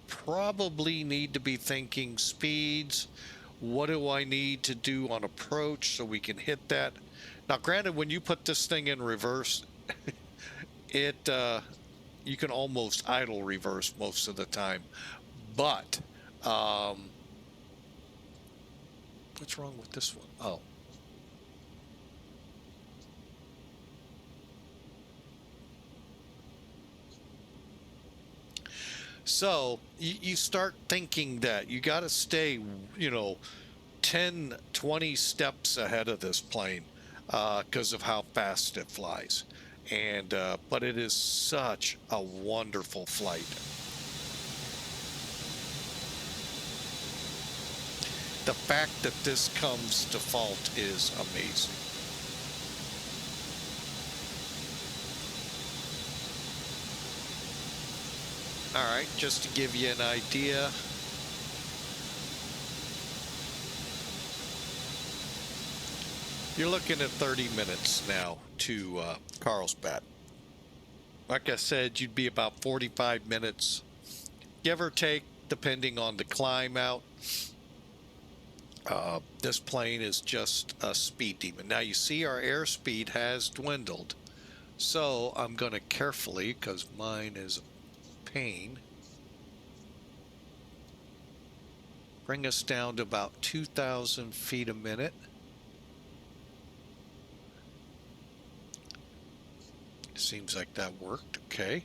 probably need to be thinking speeds. What do I need to do on approach so we can hit that? Now, granted, when you put this thing in reverse, it you can almost idle reverse most of the time. But what's wrong with this one? Oh. So you start thinking that you got to stay, 10, 20 steps ahead of this plane because of how fast it flies. And but it is such a wonderful flight. The fact that this comes default is amazing. All right, just to give you an idea, you're looking at 30 minutes now to Carlsbad. Like I said, you'd be about 45 minutes, give or take, depending on the climb out. This plane is just a speed demon. Now you see our airspeed has dwindled. So I'm going to carefully, because mine is a pain, bring us down to about 2,000 feet a minute. Seems like that worked. Okay.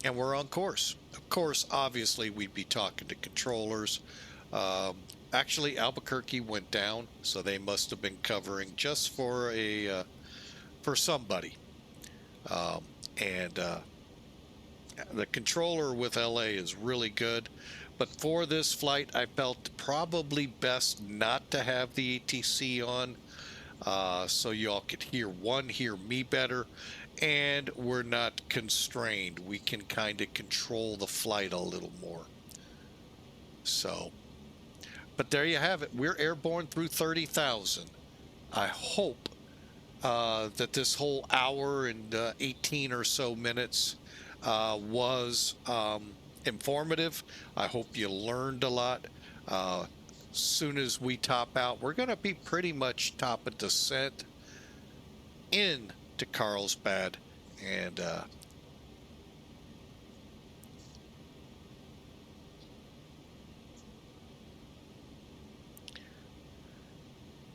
and we're on course. Of course, obviously, we'd be talking to controllers. Actually, Albuquerque went down, so they must have been covering just for for somebody. And the controller with LA is really good, but for this flight, I felt probably best not to have the ATC on, so y'all could hear me better, and we're not constrained. We can kind of control the flight a little more. So, but there you have it. We're airborne through 30,000. I hope that this whole hour and 18 or so minutes was informative. I hope you learned a lot. Soon as we top out, we're going to be pretty much top of descent into Carlsbad, and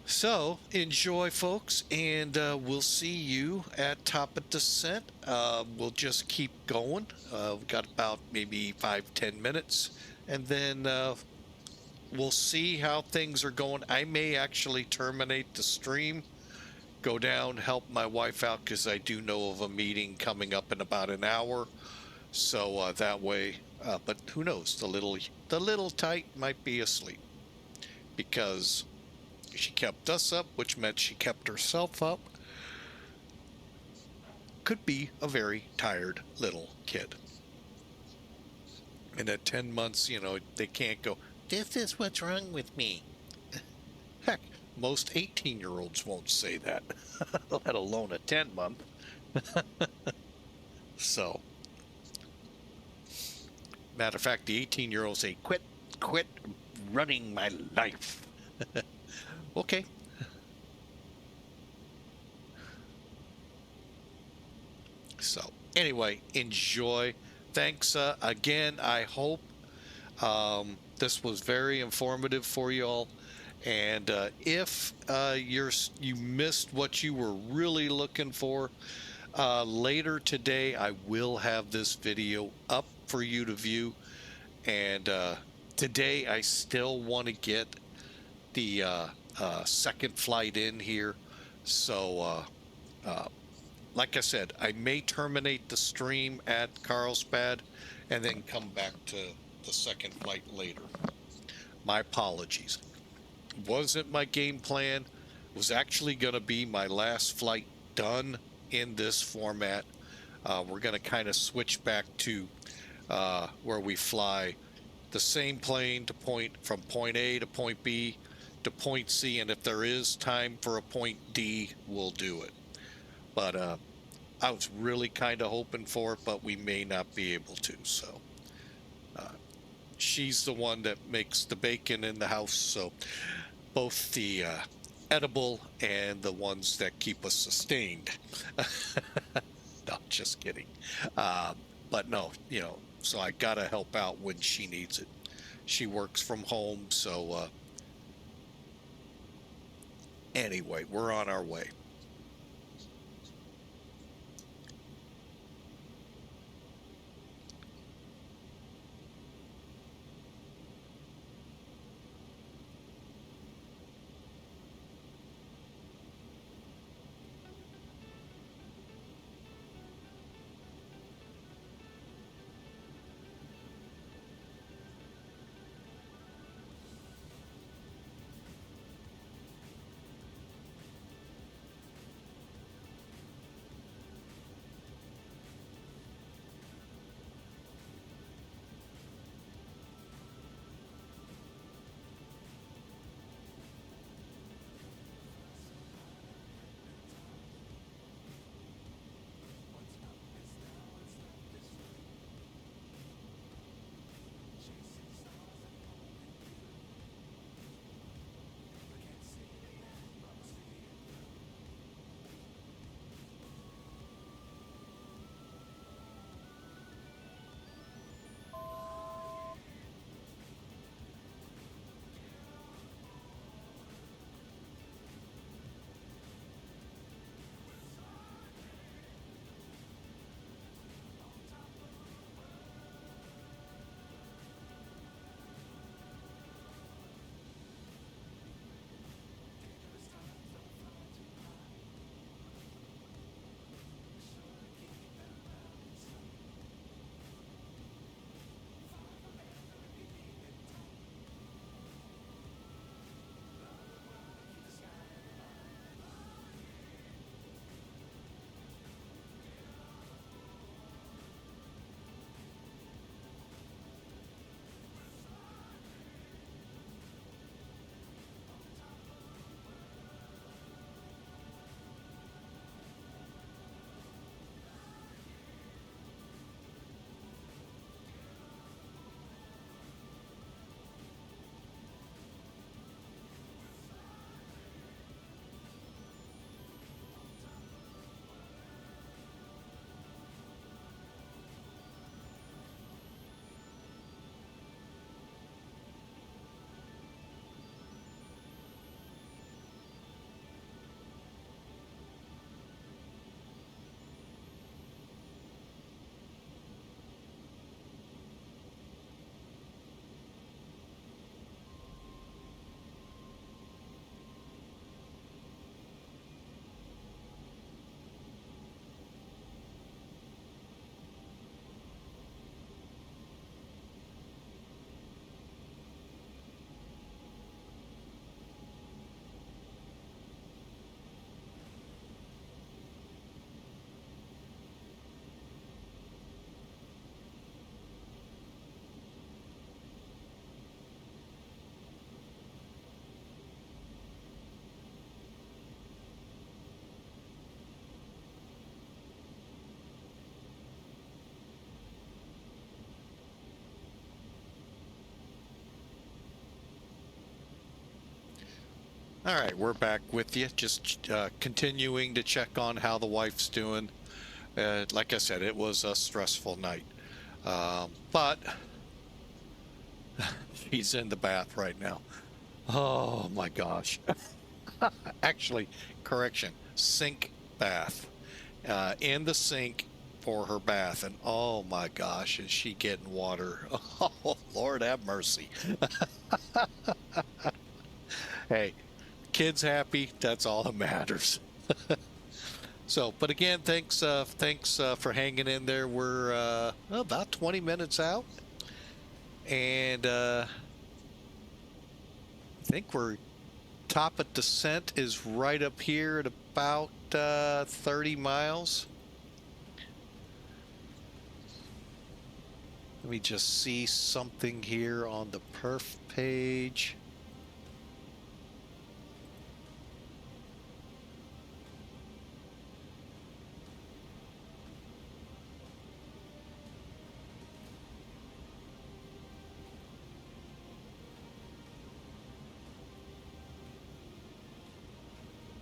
so enjoy, folks, and we'll see you at top of descent. We'll just keep going. We've got about maybe 5-10 minutes, and then we'll see how things are going. I may actually terminate the stream, go down, help my wife out, because I do know of a meeting coming up in about an hour. So that way, but who knows? The little tight might be asleep, because she kept us up, which meant she kept herself up. Could be a very tired little kid. And at 10 months, they can't go, "This is what's wrong with me." Heck, most 18-year-olds won't say that, let alone a 10-month. So, matter of fact, the 18-year-olds say, quit running my life. Okay. So, anyway, enjoy. Thanks again. I hope this was very informative for you all. And if you missed what you were really looking for, later today I will have this video up for you to view. And today I still want to get the second flight in here. So like I said, I may terminate the stream at Carlsbad and then come back to the second flight later. My apologies. Wasn't my game plan. It was actually going to be my last flight done in this format. We're going to kind of switch back to where we fly the same plane from point A to point B to point C, and if there is time for a point D, we'll do it. But I was really kind of hoping for it, but we may not be able to. So she's the one that makes the bacon in the house, so both the edible and the ones that keep us sustained. No, just kidding. But no, so I gotta help out when she needs it. She works from home, so anyway, we're on our way. All right, we're back with you. Just continuing to check on how the wife's doing. Like I said, it was a stressful night. But she's in the bath right now. Oh my gosh. Actually, correction, sink bath. In the sink for her bath. And oh my gosh, is she getting water? Oh, Lord have mercy. Hey, kids happy. That's all that matters. So, but again, thanks for hanging in there. We're about 20 minutes out, and I think we're top of descent is right up here at about 30 miles. Let me just see something here on the perf page.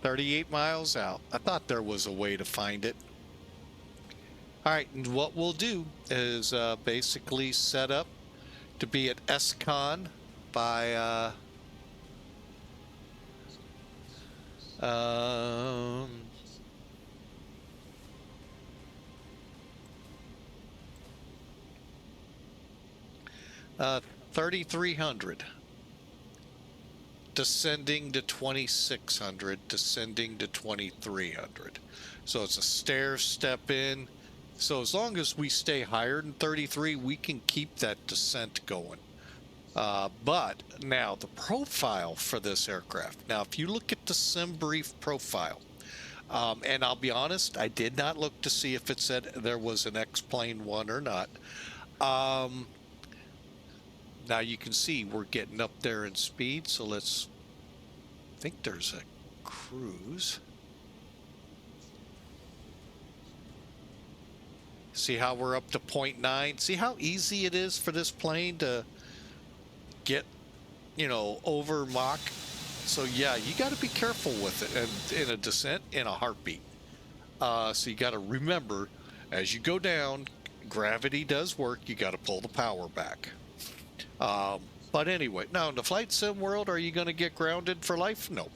"38 miles out." I thought there was a way to find it. All right, and what we'll do is basically set up to be at ESCON by um, 3,300. Descending to 2,600, descending to 2,300. So it's a stair step in. So as long as we stay higher than 33, we can keep that descent going. But now the profile for this aircraft. Now, if you look at the sim brief profile, and I'll be honest, I did not look to see if it said there was an X-Plane 1 or not. Now you can see we're getting up there in speed, so let's think there's a cruise. See how we're up to 0.9? See how easy it is for this plane to get, over Mach? So yeah, you got to be careful with it and in a descent in a heartbeat. So you got to remember, as you go down, gravity does work. You got to pull the power back. But anyway, now in the flight sim world, are you going to get grounded for life? No.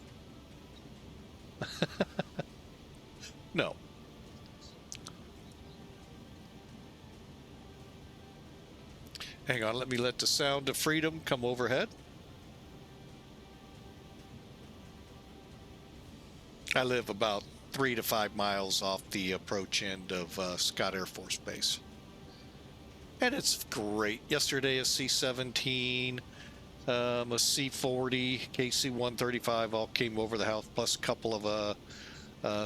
No. Hang on, let me let the sound of freedom come overhead. I live about 3 to 5 miles off the approach end of Scott Air Force Base. And it's great. Yesterday a C-17, a C-40, KC-135 all came over the house, plus a couple of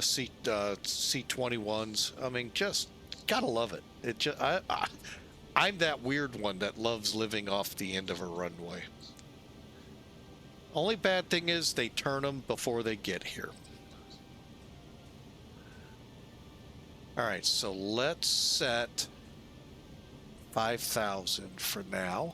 C-21s. I mean, just gotta love it. I'm that weird one that loves living off the end of a runway. Only bad thing is they turn them before they get here. All right, so let's set 5,000 for now.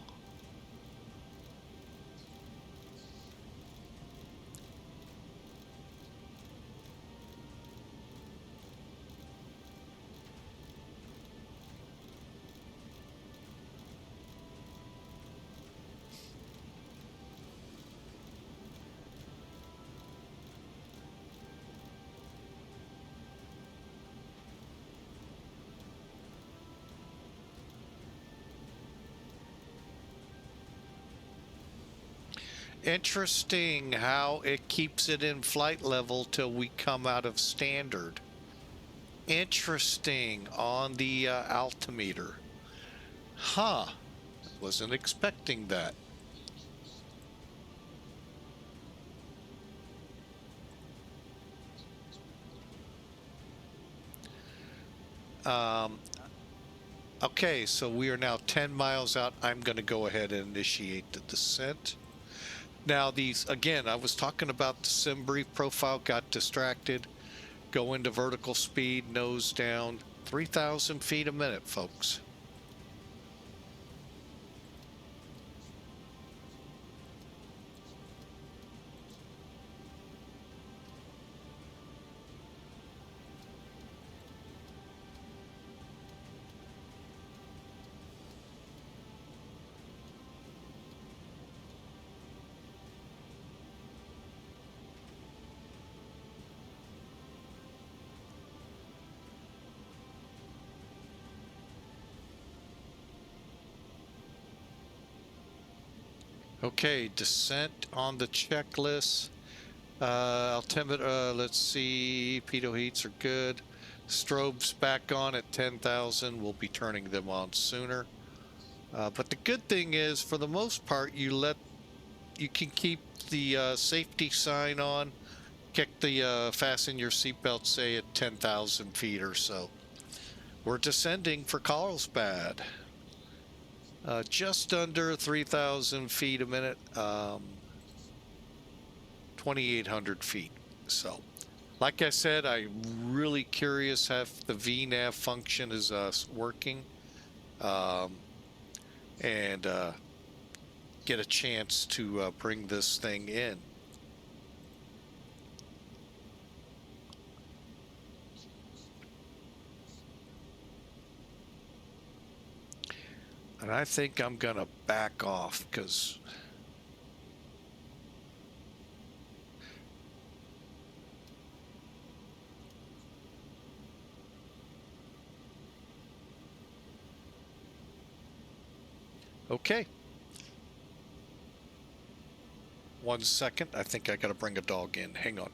Interesting how it keeps it in flight level till we come out of standard. Interesting on the altimeter. Huh. Wasn't expecting that. Okay, so we are now 10 miles out. I'm going to go ahead and initiate the descent. Now these, again, I was talking about the sim brief profile, got distracted. Go into vertical speed, nose down, 3,000 feet a minute, folks. Okay, descent on the checklist. Altimeter, let's see, pitot heats are good. Strobes back on at 10,000. We'll be turning them on sooner. But the good thing is, for the most part, you can keep the safety sign on, kick the fasten your seatbelt, say at 10,000 feet or so. We're descending for Carlsbad. Just under 3,000 feet a minute, 2,800 feet. So, like I said, I'm really curious if the VNAV function is working, and get a chance to bring this thing in. And I think I'm gonna back off because okay. 1 second. I think I gotta bring a dog in. Hang on.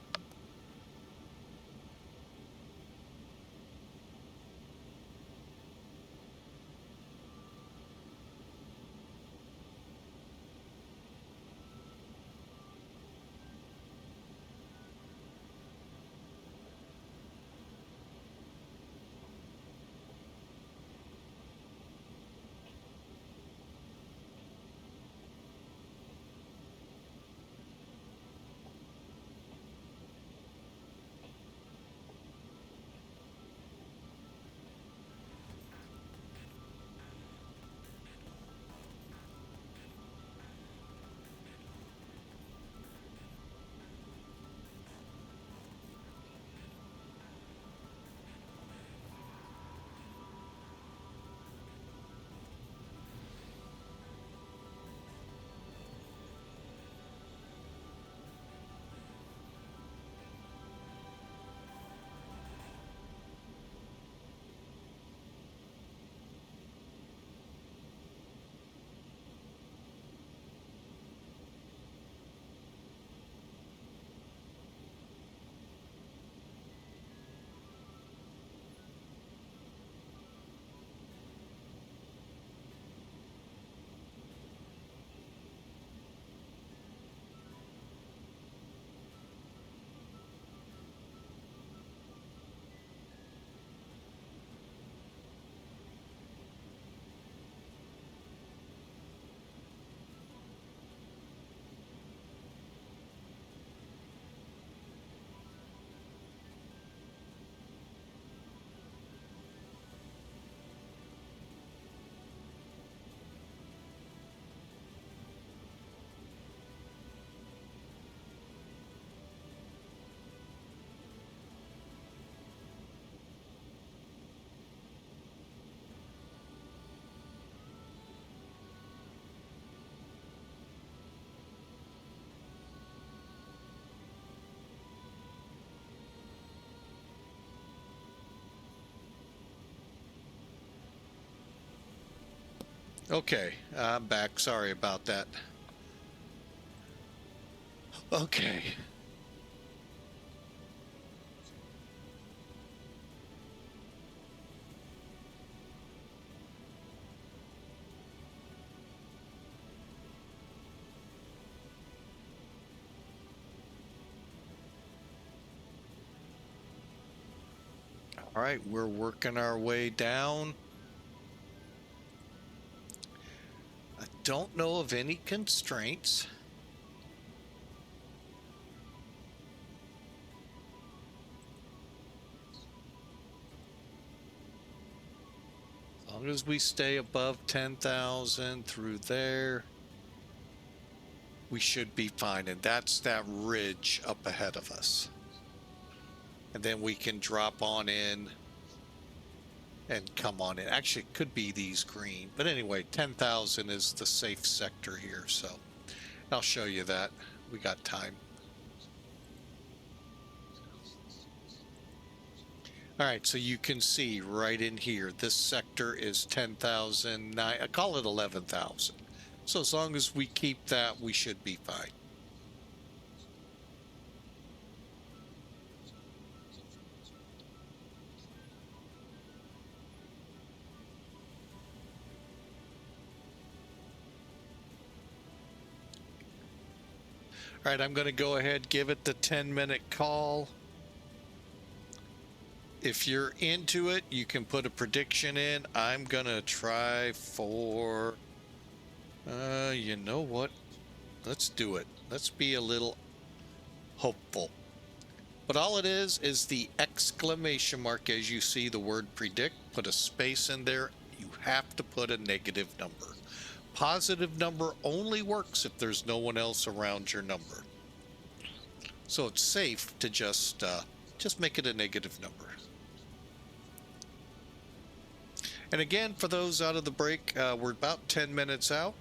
Okay, I'm back. Sorry about that. Okay. All right, we're working our way down. I don't know of any constraints. As long as we stay above 10,000 through there, we should be fine. And that's that ridge up ahead of us. And then we can drop on in and come on in. Actually, it could be these green. But anyway, 10,000 is the safe sector here. So I'll show you that. We got time. All right, so you can see right in here, this sector is 10,000, I call it 11,000. So as long as we keep that, we should be fine. All right, I'm going to go ahead, give it the 10-minute call. If you're into it, you can put a prediction in. I'm going to try for, you know what? Let's do it. Let's be a little hopeful. But all it is the exclamation mark as you see the word predict. Put a space in there. You have to put a negative number. Positive number only works if there's no one else around your number. So it's safe to just make it a negative number. And again, for those out of the break, we're about 10 minutes out.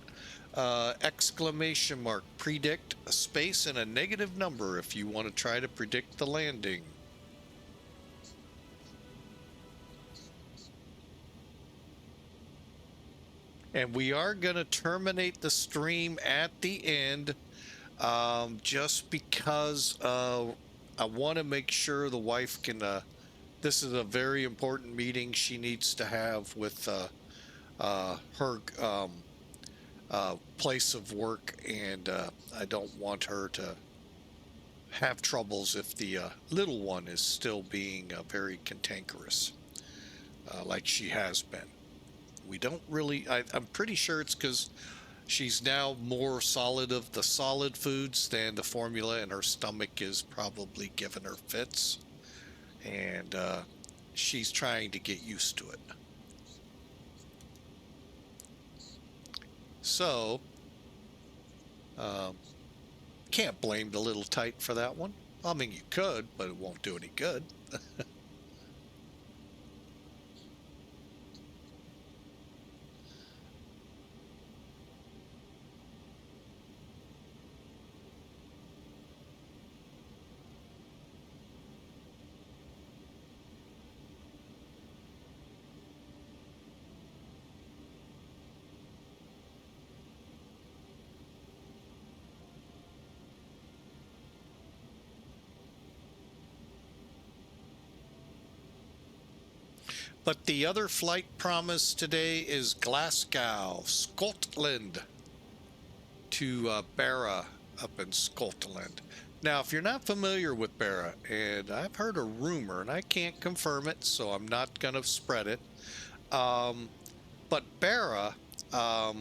Exclamation mark, predict, a space and a negative number if you want to try to predict the landing. And we are going to terminate the stream at the end, just because I want to make sure the wife can, this is a very important meeting she needs to have with her place of work, and I don't want her to have troubles if the little one is still being very cantankerous, like she has been. We don't really, I'm pretty sure it's because she's now more solid of the solid foods than the formula, and her stomach is probably giving her fits, and she's trying to get used to it. So, can't blame the little tyke for that one. I mean, you could, but it won't do any good. But the other flight promised today is Glasgow, Scotland, to Barra up in Scotland. Now, if you're not familiar with Barra, and I've heard a rumor, and I can't confirm it, so I'm not going to spread it, but Barra, well,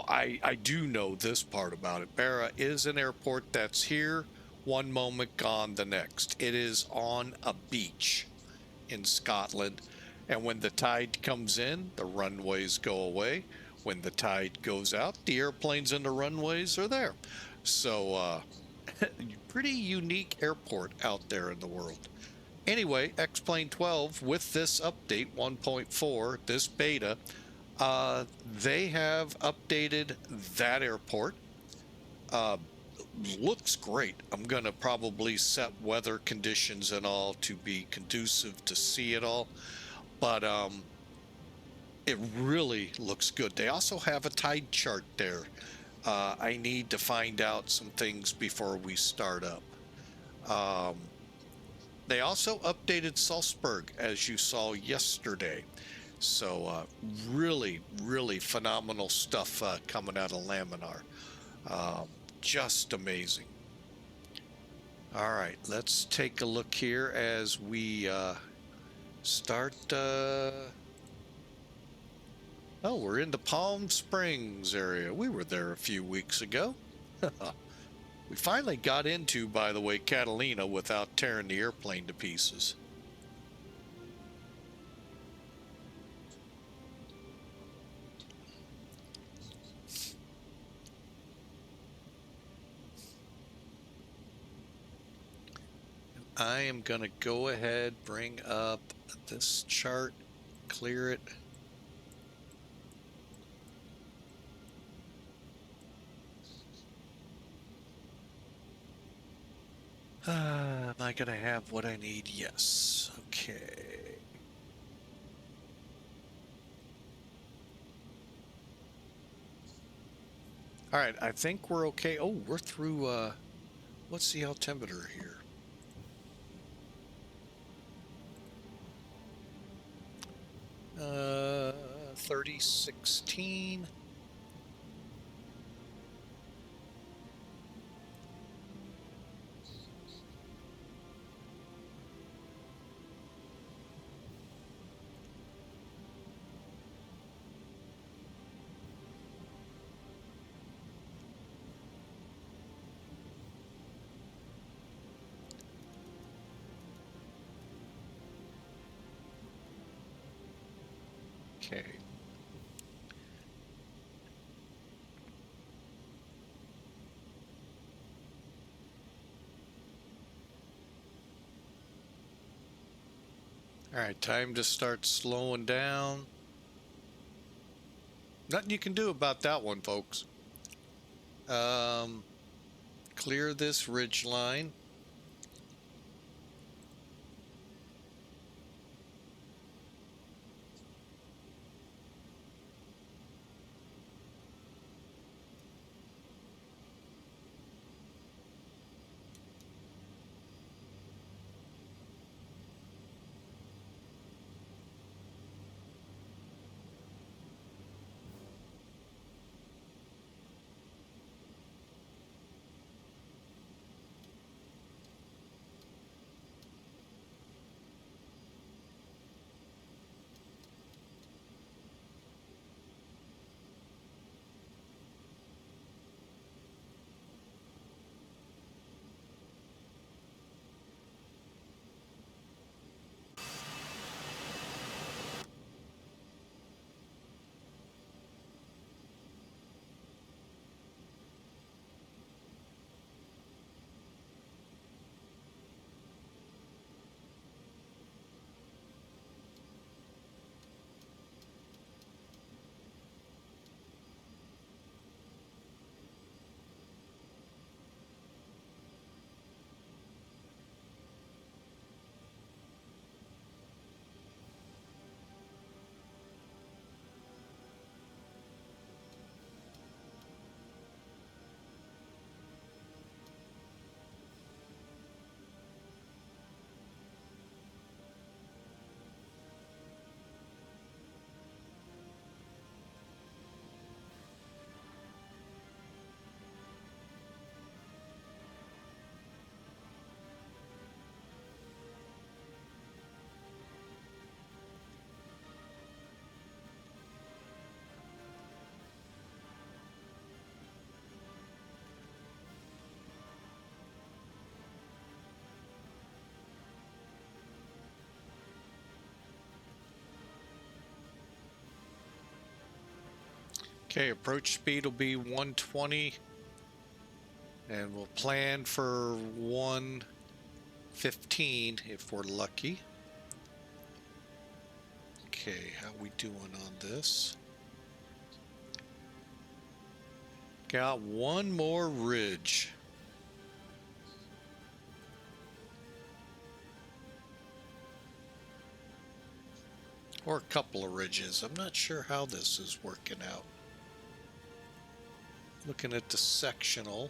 I do know this part about it. Barra is an airport that's here one moment, gone the next. It is on a beach in Scotland, and when the tide comes in, the runways go away. When the tide goes out, the airplanes and the runways are there. So pretty unique airport out there in the world. Anyway, X-Plane 12 with this update 1.4, this beta, they have updated that airport. Looks great. I'm going to probably set weather conditions and all to be conducive to see it all, but it really looks good. They also have a tide chart there. I need to find out some things before we start up. They also updated Salzburg, as you saw yesterday. So really, really phenomenal stuff coming out of Laminar. Just amazing. All right, let's take a look here as we start. Oh, we're in the Palm Springs area. We were there a few weeks ago. We finally got into, by the way, Catalina without tearing the airplane to pieces. I am going to go ahead, bring up this chart, clear it. Am I going to have what I need? Yes. Okay. All right, I think we're okay. Oh, we're through, what's the altimeter here? Uh, 3016. Okay. All right, time to start slowing down. Nothing you can do about that one, folks. Clear this ridge line. Okay, approach speed will be 120, and we'll plan for 115 if we're lucky. Okay, how we doing on this? Got one more ridge. Or a couple of ridges. I'm not sure how this is working out. Looking at the sectional.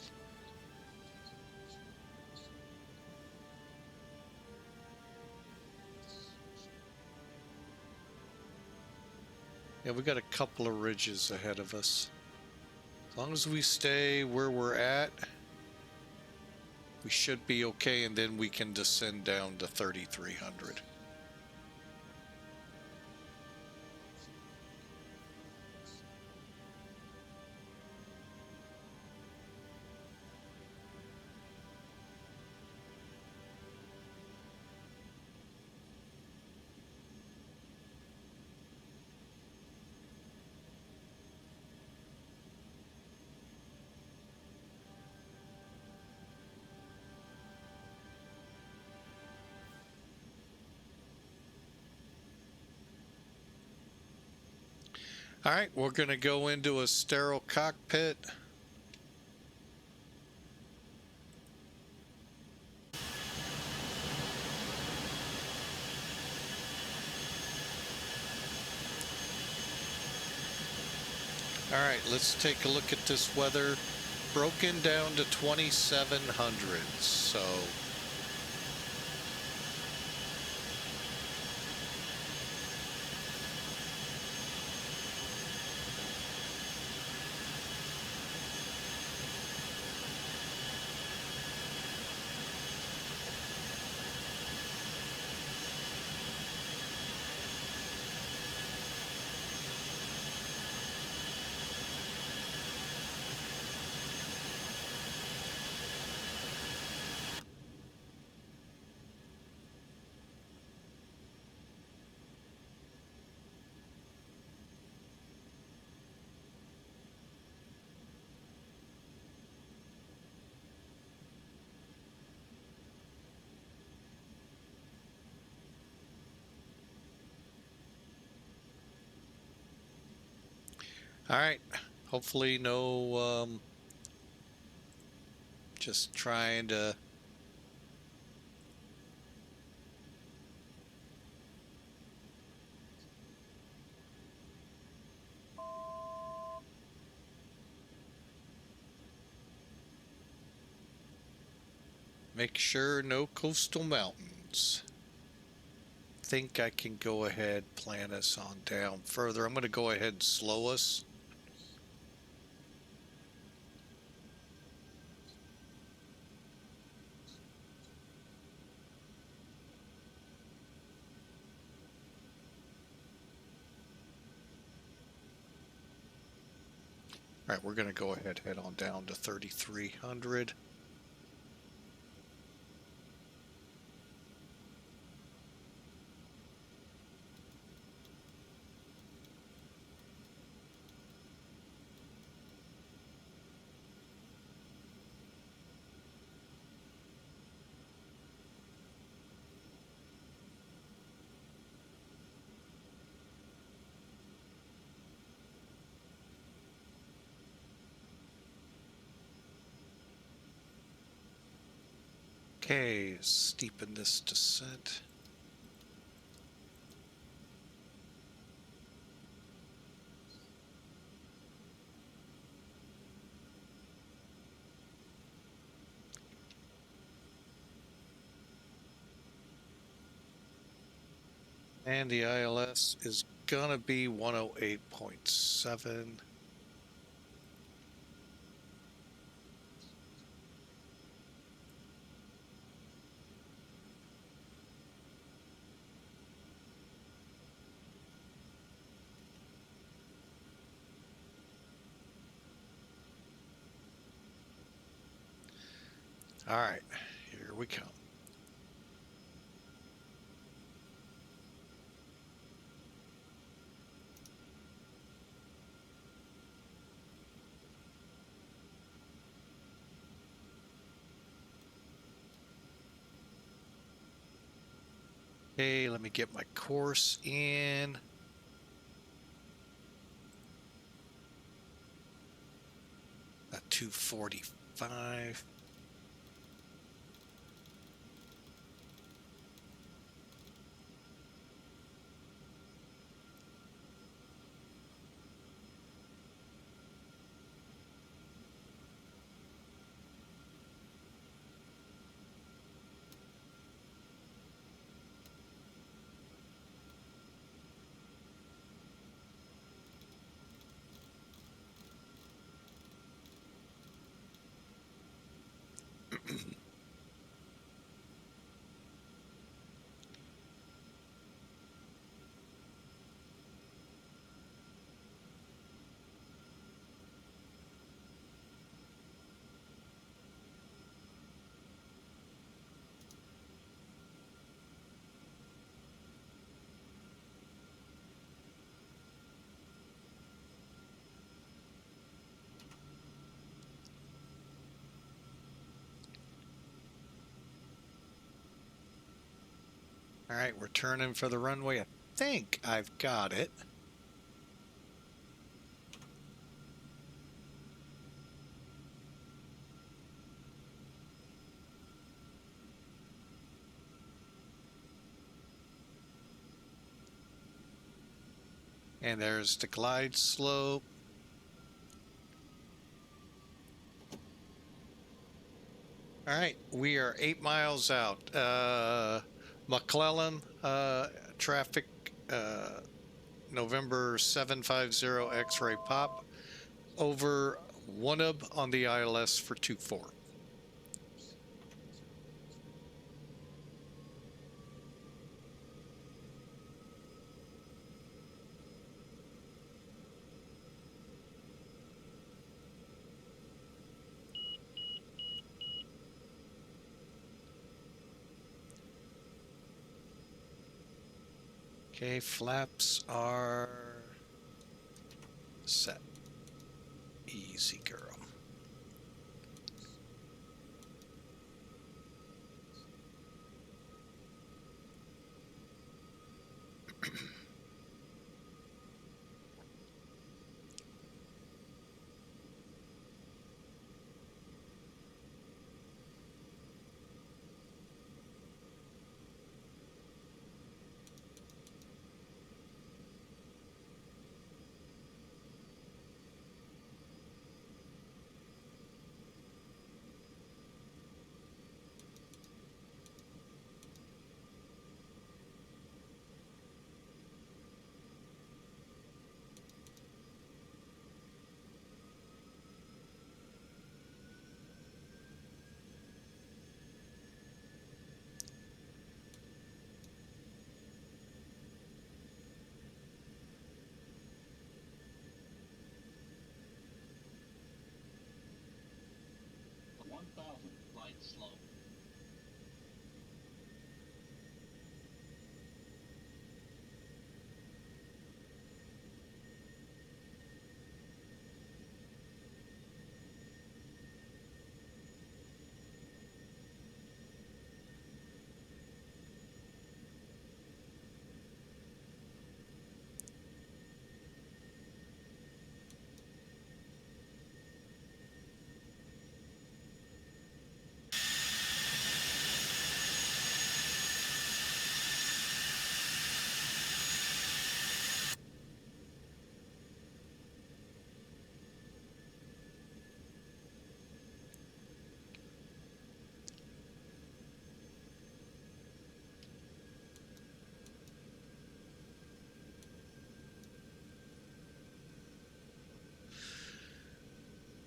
Yeah, we got a couple of ridges ahead of us. As long as we stay where we're at, we should be okay, and then we can descend down to 3,300. All right, we're going to go into a sterile cockpit. All right, let's take a look at this weather. Broken down to 2700. So all right, hopefully no just trying to make sure no coastal mountains. Think I can go ahead, plan us on down further. I'm going to go ahead and slow us. All right, we're going to go ahead, head on down to 3,300. Okay, steepen this descent. And the ILS is gonna be 108.7. All right, here we come. Okay, let me get my course in. At 245. All right, we're turning for the runway. I think I've got it. And there's the glide slope. right, we are 8 miles out. McClellan traffic, November 750 X-ray pop over Wannab on the ILS for 24. Okay, flaps are set. Easy, girl. Light slope.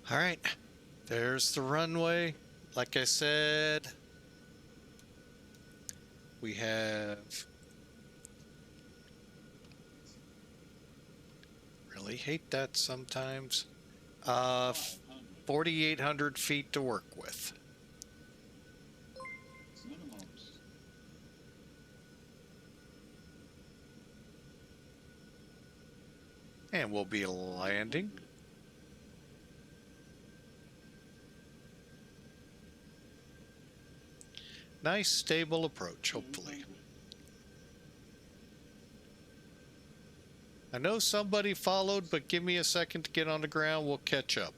All right, there's the runway. Like I said, we have really hate that sometimes. 4,800 feet to work with. Minimums. And we'll be landing. Nice stable approach, hopefully. I know somebody followed, but give me a second to get on the ground. We'll catch up.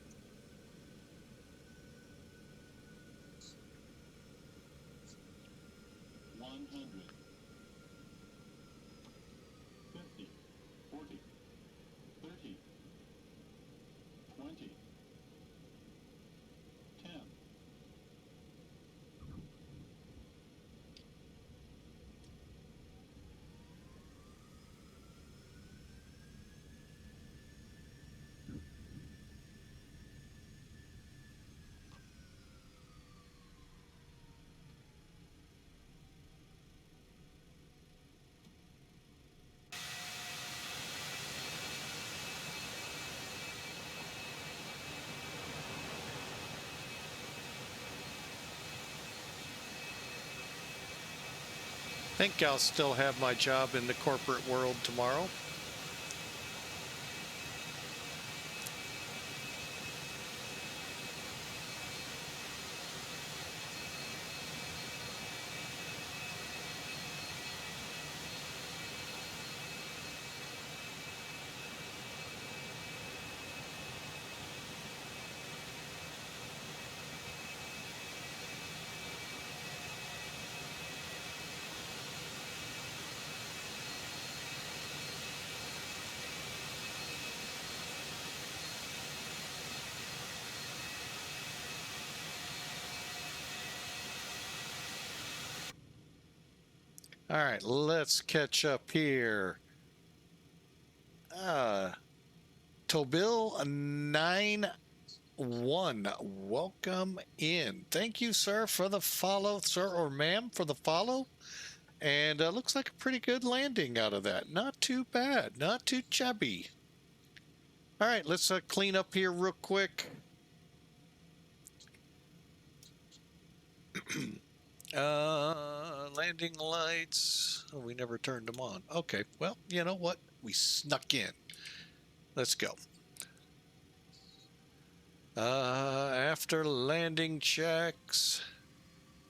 I think I'll still have my job in the corporate world tomorrow. All right, let's catch up here. Tobil 91, welcome in. Thank you, sir, for the follow, sir or ma'am, for the follow. And looks like a pretty good landing out of that. Not too bad, not too chubby. All right, let's clean up here real quick. Landing lights. Oh, we never turned them on. Okay, well, you know what? We snuck in. Let's go. After landing checks,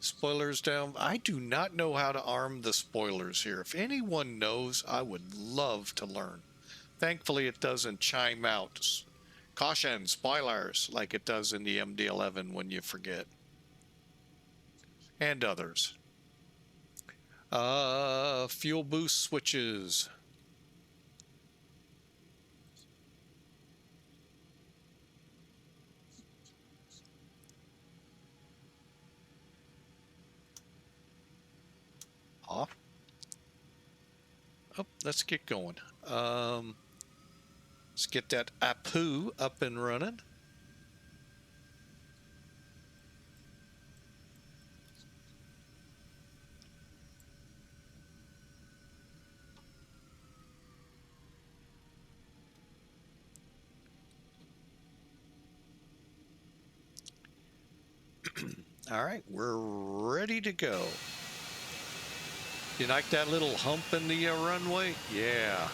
spoilers down. I do not know how to arm the spoilers here. If anyone knows, I would love to learn. Thankfully, it doesn't chime out. Caution, spoilers, like it does in the MD-11 when you forget. And others. Fuel boost switches. Off. Oh, let's get going. Let's get that Apu up and running. All right, we're ready to go. You like that little hump in the runway? Yeah.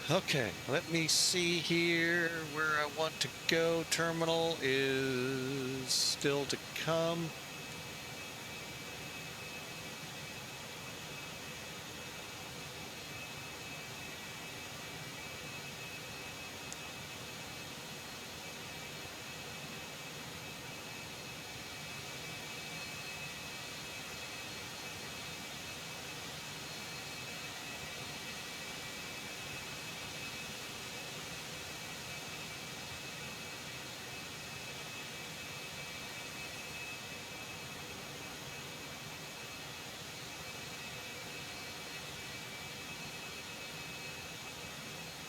Okay, let me see here where I want to go. Terminal is still to come.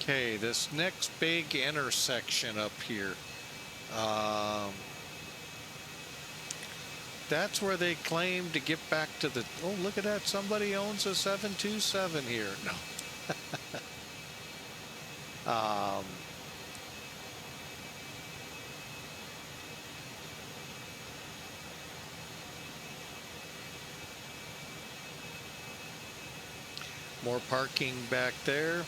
Okay, this next big intersection up here, that's where they claim to get back to the, oh, look at that, somebody owns a 727 here. No. More parking back there.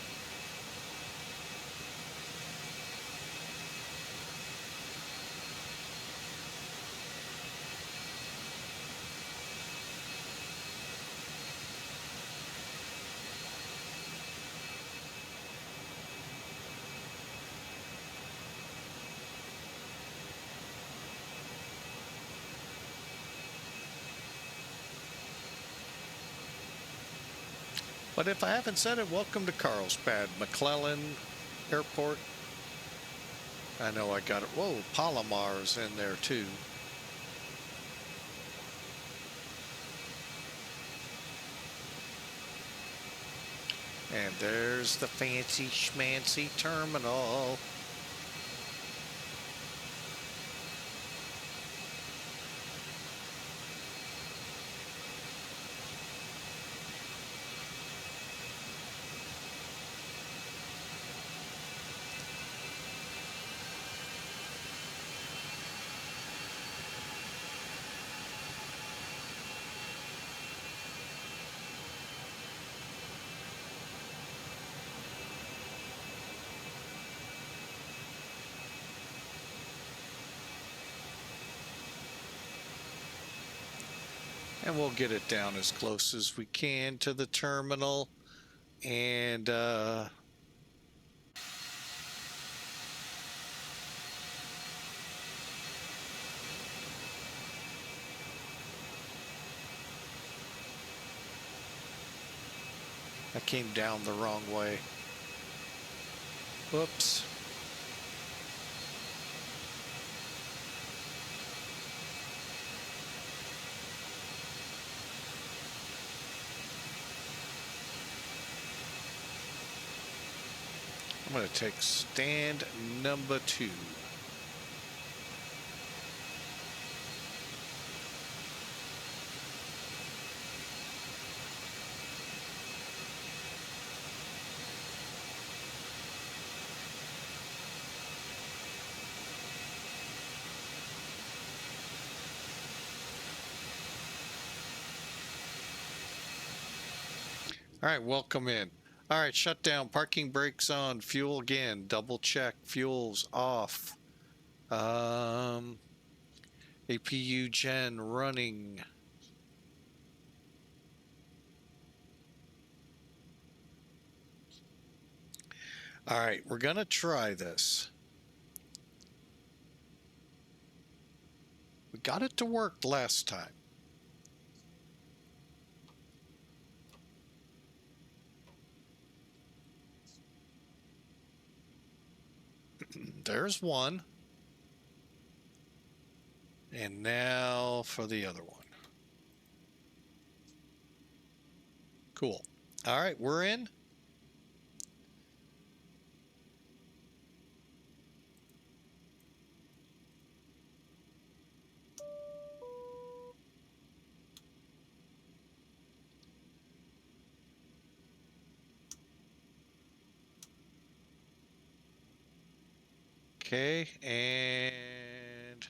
But if I haven't said it, welcome to Carlsbad, McClellan Airport. I know I got it. Whoa, Palomar's in there too. And there's the fancy schmancy terminal. And we'll get it down as close as we can to the terminal. And I came down the wrong way. Whoops. I'm going to take stand number 2. All right, welcome in. All right, shut down. Parking brakes on. Fuel again. Double check. Fuel's off. APU gen running. All right, we're going to try this. We got it to work last time. There's one. And now for the other one. Cool. All right, we're in. Okay, and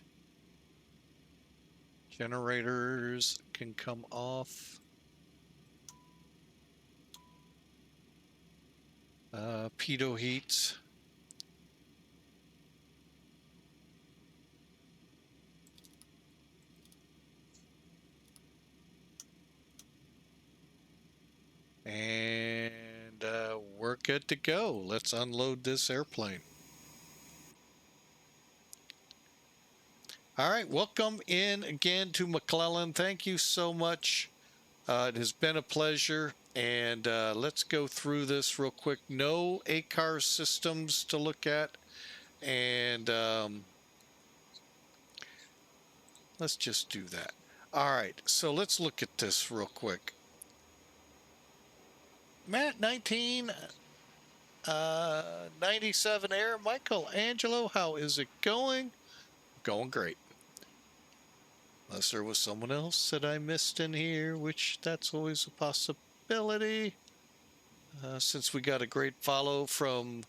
generators can come off. Pitot heats. And we're good to go. Let's unload this airplane. All right, welcome in again to McClellan. Thank you so much. It has been a pleasure. And let's go through this real quick. No ACAR systems to look at. And let's just do that. All right, so let's look at this real quick. Matt 1997 Air, Michelangelo, how is it going? Going great. Unless there was someone else that I missed in here, which that's always a possibility. Since we got a great follow from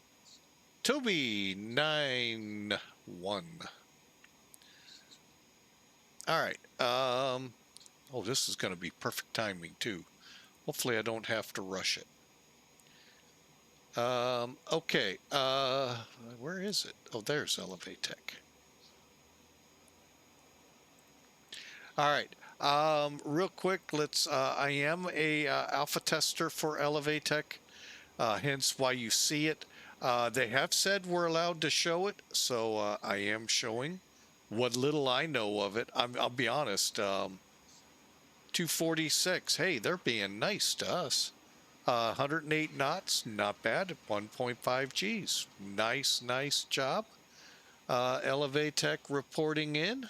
Toby91. All right. Oh, this is going to be perfect timing too. Hopefully I don't have to rush it. Okay. Where is it? Oh, there's Elevatech. All right. Real quick, let's. I am a alpha tester for Elevatech, hence why you see it. They have said we're allowed to show it, so I am showing what little I know of it. I'll be honest. 246. Hey, they're being nice to us. 108 knots, not bad. 1.5 Gs. Nice job. Elevatech reporting in.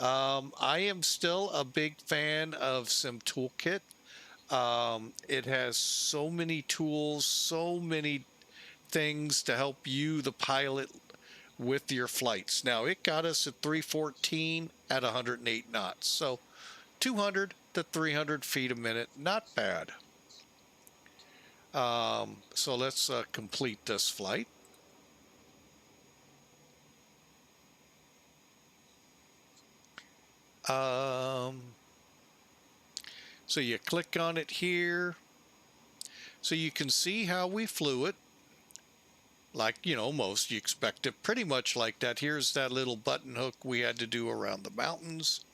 I am still a big fan of Sim Toolkit. It has so many tools, so many things to help you, the pilot, with your flights. Now, it got us at 314 at 108 knots. So 200 to 300 feet a minute, not bad. So let's complete this flight. So you click on it here. So you can see how we flew it. Like, you know, most you expect it pretty much like that. Here's that little button hook we had to do around the mountains.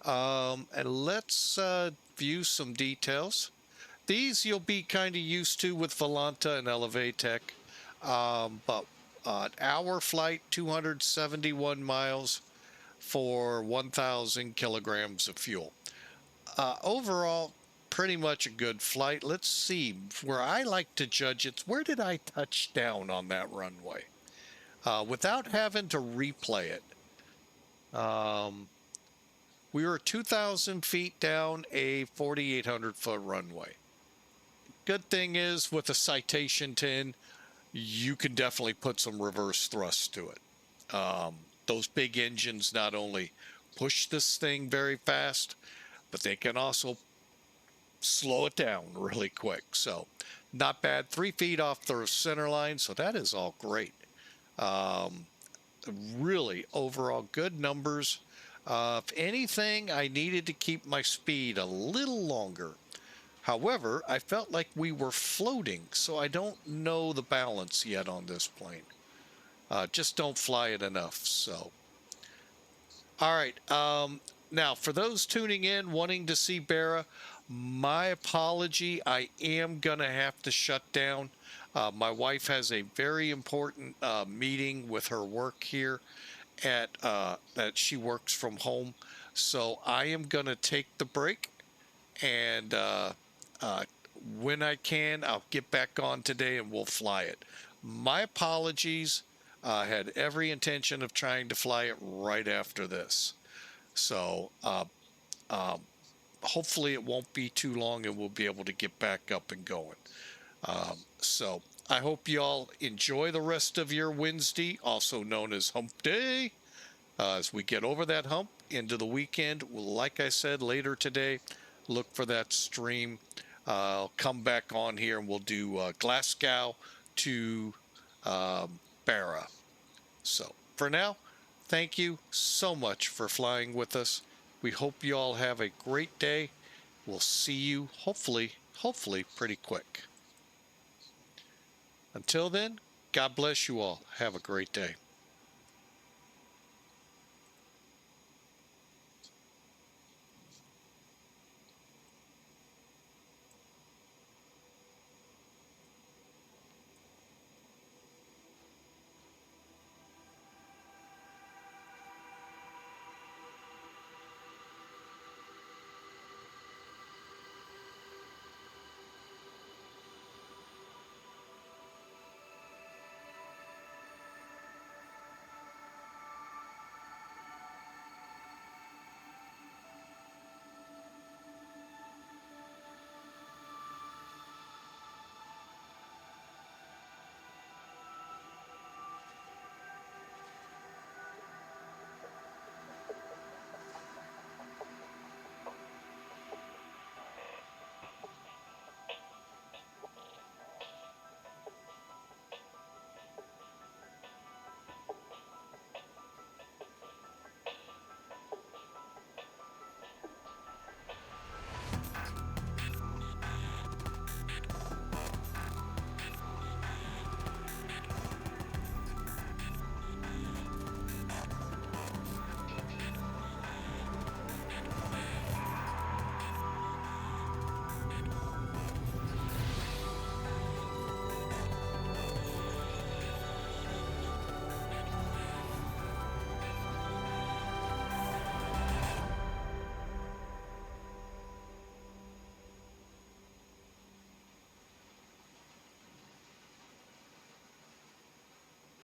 And let's view some details. These you'll be kind of used to with Volanta and Elevatech. But hour flight, 271 miles for 1,000 kilograms of fuel. Overall, pretty much a good flight. Let's see, where I like to judge it's where did I touch down on that runway? Without having to replay it. We were 2,000 feet down a 4,800 foot runway. Good thing is with a Citation 10, you can definitely put some reverse thrust to it. Those big engines not only push this thing very fast, but they can also slow it down really quick. So not bad. 3 feet off the center line. So that is all great. Really overall good numbers. If anything, I needed to keep my speed a little longer. However, I felt like we were floating, so I don't know the balance yet on this plane. Just don't fly it enough. So, all right. Now, for those tuning in wanting to see Barra, my apology. I am going to have to shut down. My wife has a very important meeting with her work here at that she works from home. So I am going to take the break, and when I can, I'll get back on today and we'll fly it. My apologies. I had every intention of trying to fly it right after this. So hopefully it won't be too long and we'll be able to get back up and going. So I hope you all enjoy the rest of your Wednesday, also known as Hump Day. As we get over that hump into the weekend, like I said, later today, look for that stream. I'll come back on here and we'll do Glasgow to Barra. So for now, thank you so much for flying with us. We hope you all have a great day. We'll see you hopefully pretty quick. Until then, God bless you all. Have a great day.